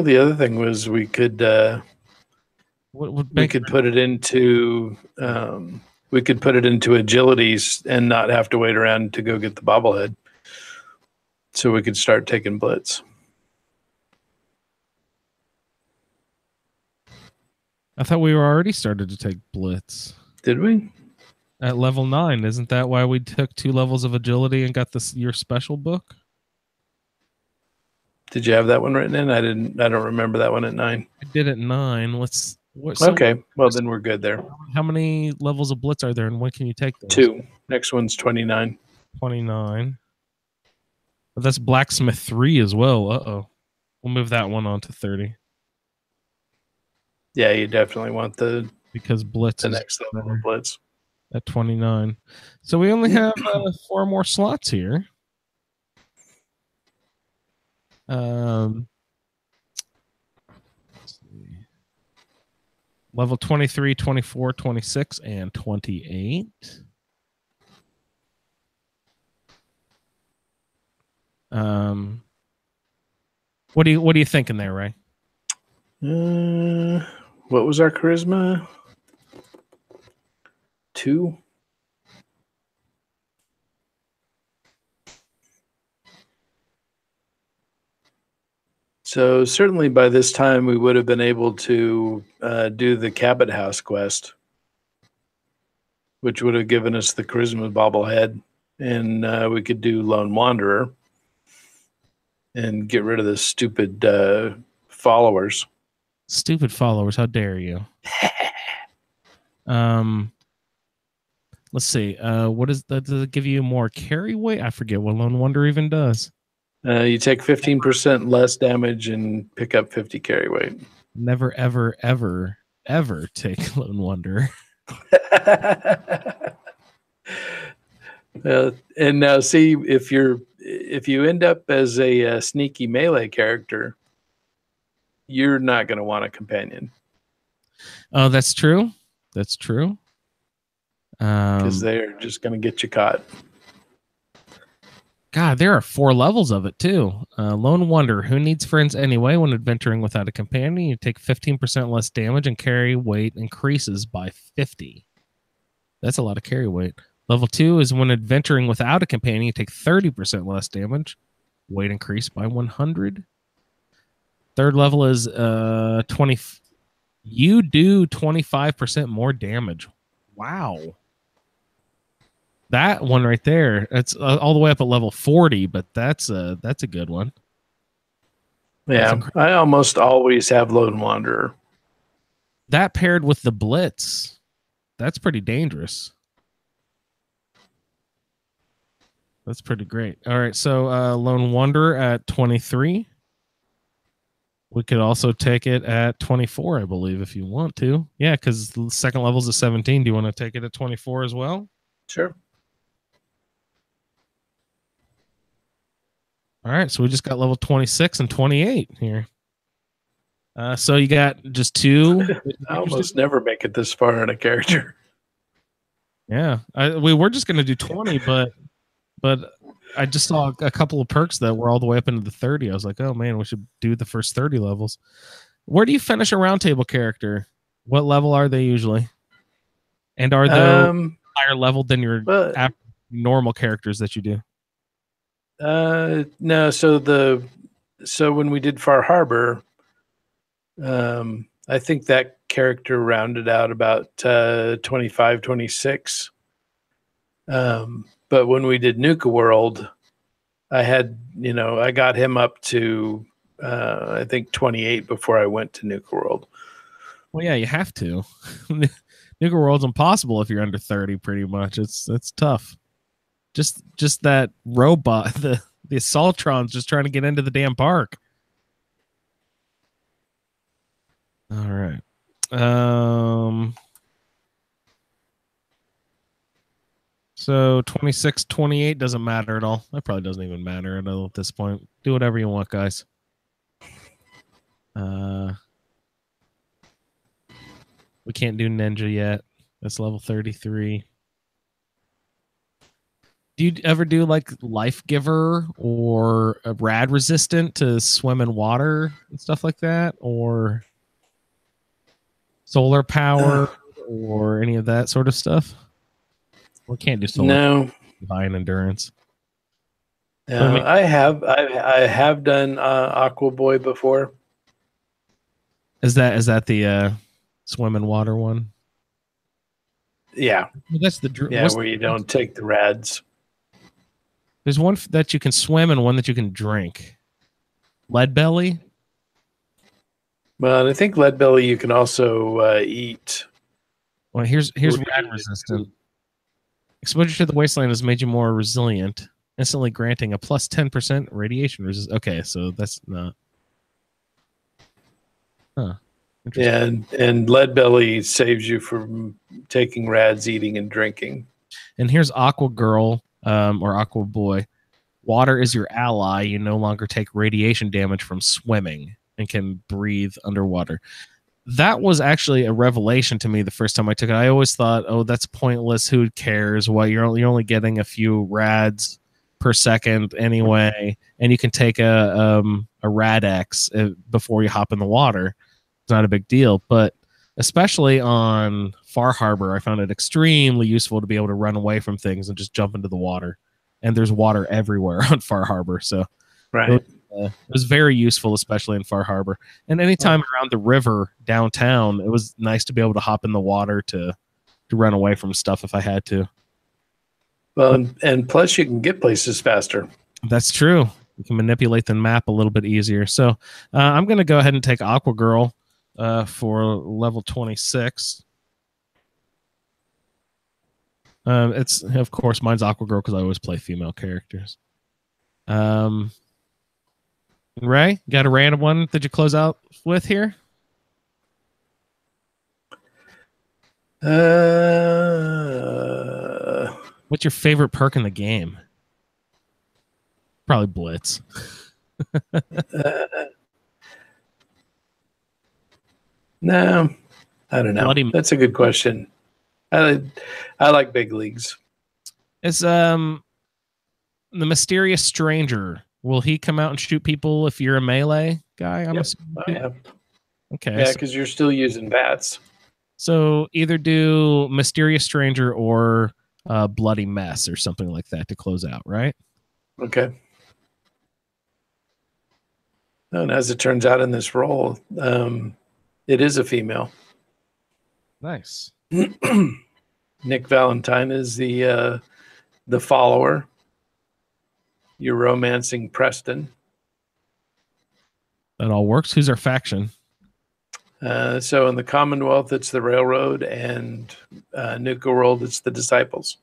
the other thing was we could we could put it into agilities and not have to wait around to go get the bobblehead. So we could start taking blitz. I thought we were already started to take blitz. Did we? At level 9, isn't that why we took 2 levels of agility and got your special book? Did you have that one written in? I didn't. I don't remember that one at 9. I did at 9. Okay, well then we're good there. How many levels of blitz are there, and when can you take those? 2. Next one's 29. 29. But that's Blacksmith 3 as well. Uh-oh. We'll move that one on to 30. Yeah, you definitely want because blitz the next level of blitz at 29. So we only have 4 more slots here. Let's see. Level 23, 24, 26, and 28. What are you thinking there, Ray? What was our charisma? 2. So certainly by this time we would have been able to do the Cabot House quest, which would have given us the Charisma bobblehead, and we could do Lone Wanderer and get rid of the stupid followers. Stupid followers! How dare you? Let's see. What is that? Does it give you more carry weight? I forget what Lone Wonder even does. You take 15% less damage and pick up 50 carry weight. Never, ever, ever, ever take Lone Wonder. And now, see, if you end up as a sneaky melee character, you're not going to want a companion. Oh, that's true. That's true. Because they're just going to get you caught. God, there are 4 levels of it too. Lone Wonder, who needs friends anyway when adventuring without a companion? You take 15% less damage and carry weight increases by 50. That's a lot of carry weight. Level 2 is when adventuring without a companion, you take 30% less damage. Weight increase by 100. Third level is 20. You do 25% more damage. Wow. That one right there, it's all the way up at level 40, but that's a good one. Yeah, I almost always have Lone Wanderer. That paired with the Blitz, that's pretty dangerous. That's pretty great. All right, so Lone Wanderer at 23. We could also take it at 24, I believe, if you want to. Yeah, because the second level is a 17. Do you want to take it at 24 as well? Sure. All right, so we just got level 26 and 28 here. So you got just 2. I almost never make it this far in a character. Yeah, we were just going to do 20, but I just saw a couple of perks that were all the way up into the 30. I was like, oh man, we should do the first 30 levels. Where do you finish a roundtable character? What level are they usually? And are they higher level than your normal characters that you do? No. So when we did Far Harbor, I think that character rounded out about 25, 26. But when we did Nuka World, I got him up to I think 28 before I went to Nuka World. Well, yeah, you have to. Nuka World's impossible if you're under 30. Pretty much, it's tough. Just that robot, the Assaultron's just trying to get into the damn park. All right. So 26, 28 doesn't matter at all. That probably doesn't even matter at all at this point. Do whatever you want, guys. We can't do Ninja yet. That's level 33. Do you ever do like Life Giver or a Rad Resistant to swim in water and stuff like that? Or Solar Power or any of that sort of stuff? We can't do solar. No. High in endurance. I have done Aqua Boy before. Is that the swim in water one? Yeah. Well, that's the where you don't take the rads. There's one that you can swim and one that you can drink. Lead Belly? Well, I think Lead Belly you can also eat. Well, here's Rad Resistant. Exposure to the wasteland has made you more resilient, instantly granting a plus 10% radiation resistance. Okay, so that's not. Huh. Yeah, and Lead Belly saves you from taking rads, eating, and drinking. And here's Aqua Girl, or Aqua Boy. Water is your ally. You no longer take radiation damage from swimming and can breathe underwater. That was actually a revelation to me the first time I took it. I always thought, oh, that's pointless. Who cares? What you're only getting a few rads per second anyway, and you can take a Rad-X before you hop in the water. It's not a big deal, but especially on Far Harbor, I found it extremely useful to be able to run away from things and just jump into the water. And there's water everywhere on Far Harbor, so right. It was very useful, especially in Far Harbor. And anytime around the river downtown, it was nice to be able to hop in the water to run away from stuff if I had to. Well, and plus you can get places faster. That's true. You can manipulate the map a little bit easier. So I'm going to go ahead and take Aqua Girl for level 26. It's, of course, mine's Aqua Girl because I always play female characters. Ray, got a random one that you close out with here? What's your favorite perk in the game? Probably Blitz. No, I don't know. That's a good question. I like big leagues. It's the mysterious stranger. Will he come out and shoot people if you're a melee guy? I'm assuming. Yeah. Okay. Yeah, because you're still using bats. So either do mysterious stranger or bloody mess or something like that to close out, right? Okay. And as it turns out in this role, it is a female. Nice. Nick Valentine is the follower. You're romancing Preston. That all works. Who's our faction? So in the Commonwealth, it's the Railroad, and Nuka World, it's the Disciples.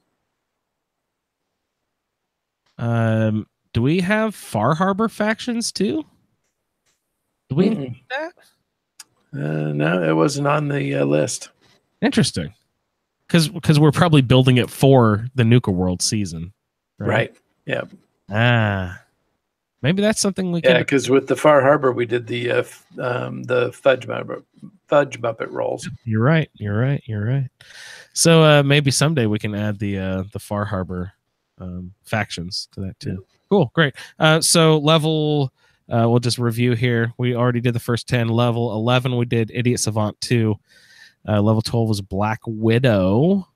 Do we have Far Harbor factions too? Do we include that? No, it wasn't on the list. Interesting. Because we're probably building it for the Nuka World season. Right. Yeah. Maybe that's something we can. Yeah, because with the Far Harbor, we did the Fudge Muppet rolls. You're right. So maybe someday we can add the Far Harbor factions to that too. Yeah. Cool, great. So level, we'll just review here. We already did the first 10. Level 11, we did Idiot Savant 2. Level 12 was Black Widow.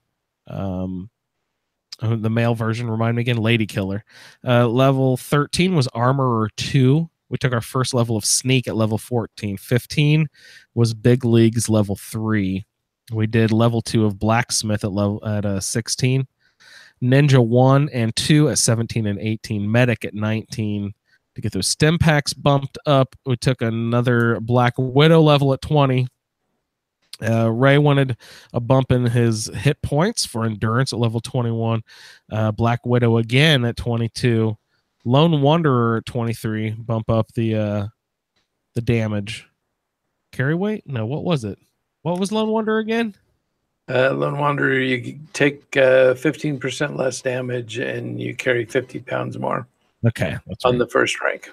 The male version, remind me again, Lady Killer. Level 13 was Armorer 2. We took our first level of Sneak at level 14. 15 was Big Leagues level 3. We did level 2 of Blacksmith at 16. Ninja 1 and 2 at 17 and 18. Medic at 19. To get those stim packs bumped up, we took another Black Widow level at 20. Ray wanted a bump in his hit points for endurance at level 21. Black Widow again at 22. Lone Wanderer at 23. Bump up the damage. Carry weight? No, what was it? What was Lone Wanderer again? Lone Wanderer, you take 15% less damage and you carry 50 pounds more. Okay, that's on the first rank.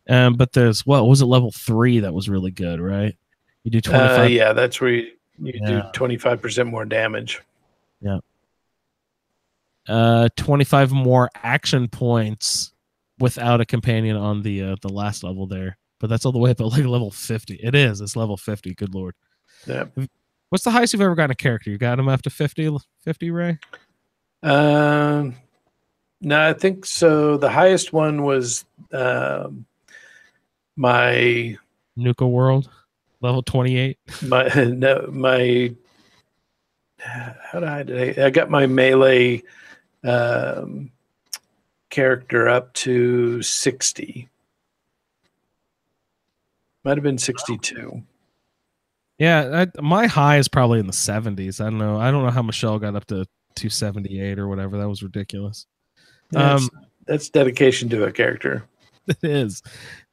But there's what was it? Level 3 that was really good, right? You do 25. Yeah, that's where you do 25% more damage. Yeah. 25 more action points without a companion on the last level there. But that's all the way up at like level 50. It is. It's level 50. Good Lord. Yeah. What's the highest you've ever gotten a character? You got him up to 50, Ray? No, I think so. The highest one was my Nuka World. Level 28. How did I got my melee character up to 60. Might have been 62. Yeah, my high is probably in the 70s. I don't know how Michelle got up to 278 or whatever. That was ridiculous. That's dedication to a character. It is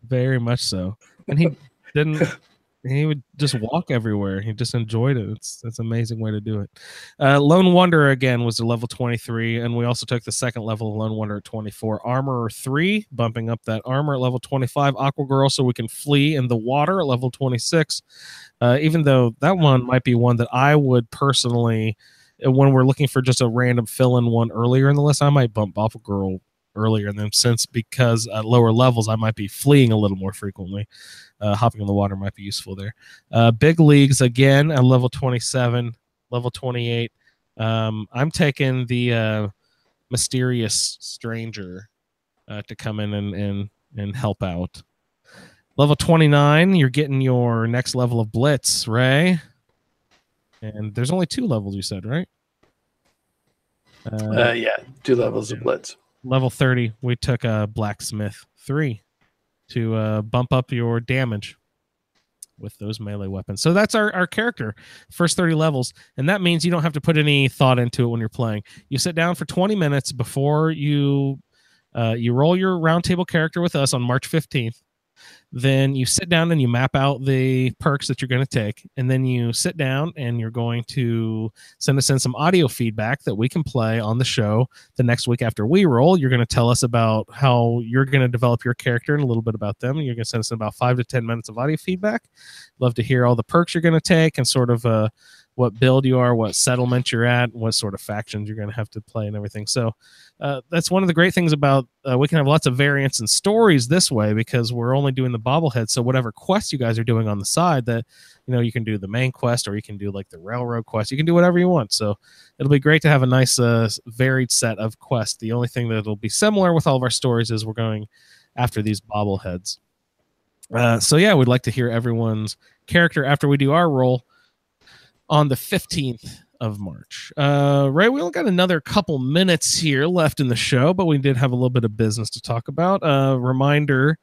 very much so. And he didn't. He would just walk everywhere. He just enjoyed it. It's an amazing way to do it. Lone Wanderer again was a level 23, and we also took the second level of Lone Wanderer at 24. Armorer 3, bumping up that armor at level 25. Aqua Girl, so we can flee in the water at level 26. Even though that one might be one that I would personally, when we're looking for just a random fill-in one earlier in the list, I might bump Aqua Girl earlier in them, since because at lower levels I might be fleeing a little more frequently. Hopping in the water might be useful there. Big Leagues again at level 27, level 28. I'm taking the Mysterious Stranger to come in and and help out. Level 29, you're getting your next level of Blitz, Ray. And there's only 2 levels, you said, right? Yeah, 2 levels of Blitz. Level 30, we took a Blacksmith 3 to bump up your damage with those melee weapons. So that's our character, first 30 levels. And that means you don't have to put any thought into it when you're playing. You sit down for 20 minutes before you roll your roundtable character with us on March 15th. Then you sit down and you map out the perks that you're going to take. And then you sit down and you're going to send us in some audio feedback that we can play on the show the next week after we roll. You're going to tell us about how you're going to develop your character and a little bit about them. You're going to send us in about 5 to 10 minutes of audio feedback. Love to hear all the perks you're going to take and sort of what build you are, what settlement you're at, what sort of factions you're going to have to play and everything. So that's one of the great things about we can have lots of variants and stories this way because we're only doing the bobblehead. So whatever quest you guys are doing on the side, that you can do the main quest or you can do like the railroad quest. You can do whatever you want. So it'll be great to have a nice varied set of quests. The only thing that'll be similar with all of our stories is we're going after these bobbleheads. So yeah, we'd like to hear everyone's character after we do our roll on the 15th of March. Ray, we only got another couple minutes here left in the show, but we did have a little bit of business to talk about. Reminder,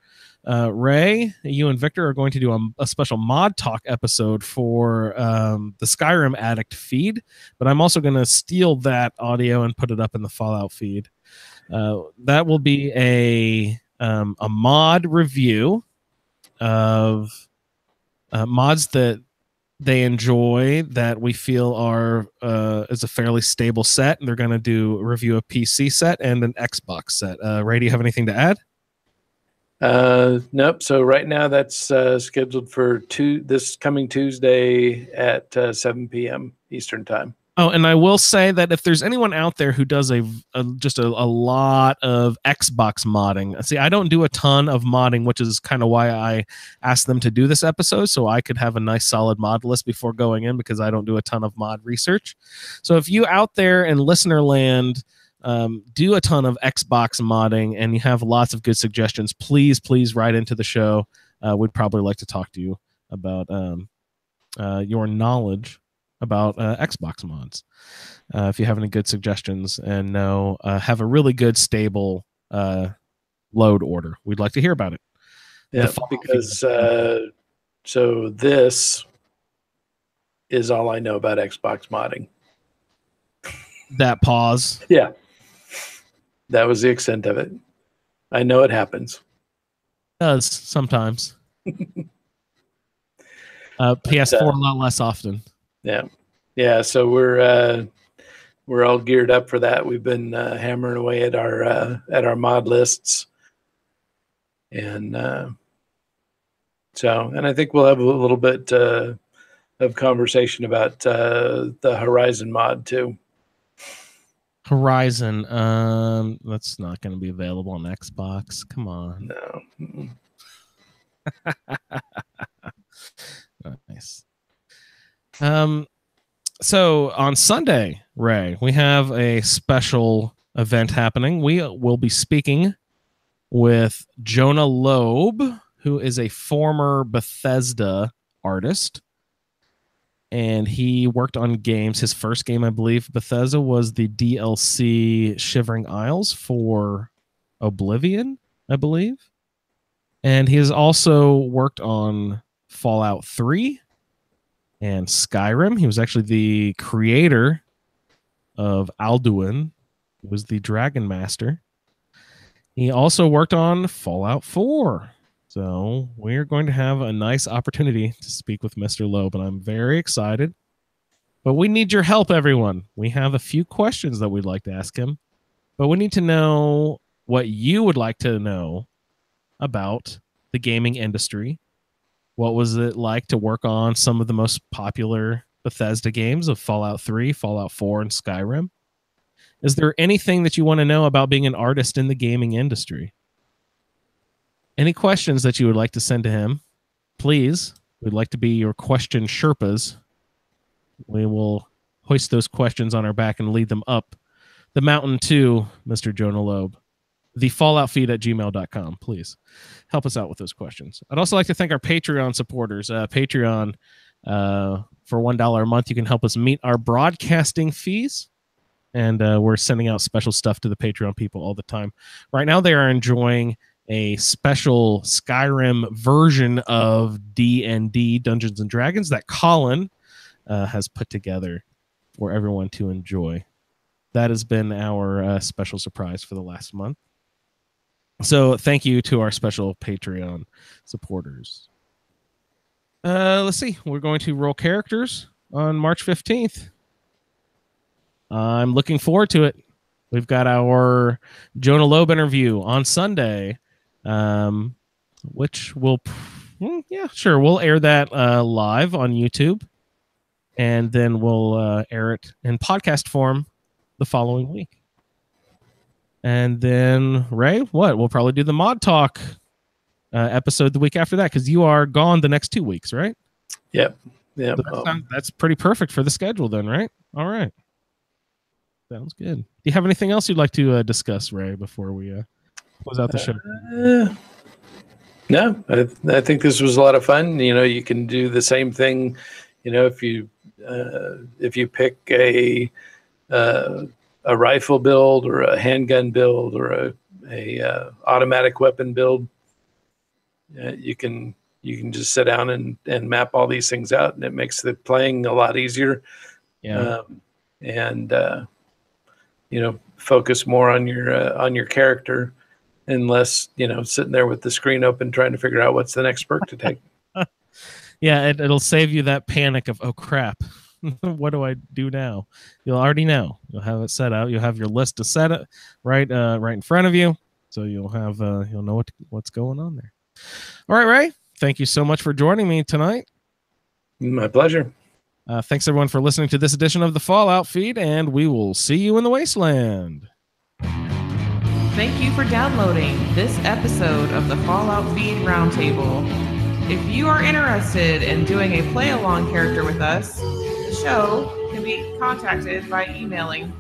Ray, you and Victor are going to do a special mod talk episode for the Skyrim Addict feed, but I'm also going to steal that audio and put it up in the Fallout feed. That will be a mod review of mods that they enjoy that we feel are is a fairly stable set. And they're going to do a review of PC set and an Xbox set. Ray, do you have anything to add? Nope. So right now that's scheduled for this coming Tuesday at 7 p.m. Eastern time. Oh, and I will say that if there's anyone out there who does just a lot of Xbox modding, see, I don't do a ton of modding, which is kind of why I asked them to do this episode, so I could have a nice solid mod list before going in, because I don't do a ton of mod research. So if you out there in listener land do a ton of Xbox modding and you have lots of good suggestions, please write into the show. We'd probably like to talk to you about your knowledge about Xbox mods. If you have any good suggestions and have a really good stable load order, we'd like to hear about it. Yeah, because so this is all I know about Xbox modding. That pause. Yeah. That was the extent of it. I know it happens. It does sometimes. PS4 a lot less often. Yeah. So we're all geared up for that. We've been hammering away at our mod lists, and I think we'll have a little bit of conversation about the Horizon mod too. Horizon, that's not going to be available on Xbox. Come on. No. Nice. So on Sunday, Ray, we have a special event happening. We will be speaking with Jonah Loeb, who is a former Bethesda artist. And he worked on games. His first game, I believe, Bethesda, was the DLC Shivering Isles for Oblivion, I believe. And he has also worked on Fallout 3 and Skyrim. He was actually the creator of Alduin, who was the Dragon Master. He also worked on Fallout 4. So we're going to have a nice opportunity to speak with Mr. Loeb, and I'm very excited. But we need your help, everyone. We have a few questions that we'd like to ask him, but we need to know what you would like to know about the gaming industry. What was it like to work on some of the most popular Bethesda games of Fallout 3, Fallout 4, and Skyrim? Is there anything that you want to know about being an artist in the gaming industry? Any questions that you would like to send to him, please. We'd like to be your question Sherpas. We will hoist those questions on our back and lead them up the mountain to Mr. Jonah Loeb. thefalloutfeed@gmail.com. Please help us out with those questions. I'd also like to thank our Patreon supporters. Patreon, for $1 a month, you can help us meet our broadcasting fees. And we're sending out special stuff to the Patreon people all the time. Right now, they are enjoying a special Skyrim version of D&D, Dungeons and Dragons, that Colin has put together for everyone to enjoy. That has been our special surprise for the last month. So thank you to our special Patreon supporters. Let's see. We're going to roll characters on March 15th. I'm looking forward to it. We've got our Jonah Loeb interview on Sunday, which we'll air that live on YouTube, and then we'll air it in podcast form the following week. And then, Ray, we'll probably do the Mod Talk episode the week after that, because you are gone the next 2 weeks, right? Yep. So that's pretty perfect for the schedule then, right? All right. Sounds good. Do you have anything else you'd like to discuss, Ray, before we close out the show? No, I think this was a lot of fun. You can do the same thing. If you pick a rifle build or a handgun build or a automatic weapon build, you can just sit down and map all these things out, and it makes the playing a lot easier. Yeah. Focus more on your character, and less sitting there with the screen open trying to figure out what's the next perk to take. Yeah, it'll save you that panic of, oh crap, what do I do now? You'll already know. You'll have it set out. You'll have your list to set it right in front of you, so you'll know what's going on there. All right, Ray, thank you so much for joining me tonight. My pleasure. Thanks everyone for listening to this edition of the Fallout Feed, and we will see you in the wasteland. Thank you for downloading this episode of the Fallout Feed Roundtable. If you are interested in doing a play-along character with us, the show can be contacted by emailing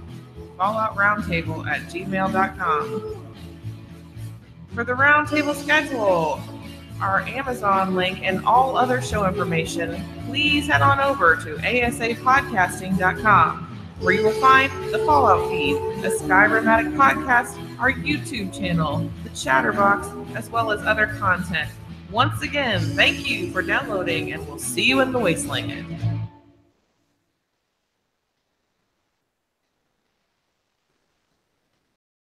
falloutroundtable@gmail.com. For the roundtable schedule, our Amazon link, and all other show information, please head on over to asapodcasting.com, where you will find the Fallout Feed, a Skyrimatic podcast, our YouTube channel, the Chatterbox, as well as other content. Once again, thank you for downloading, and we'll see you in the wasteland.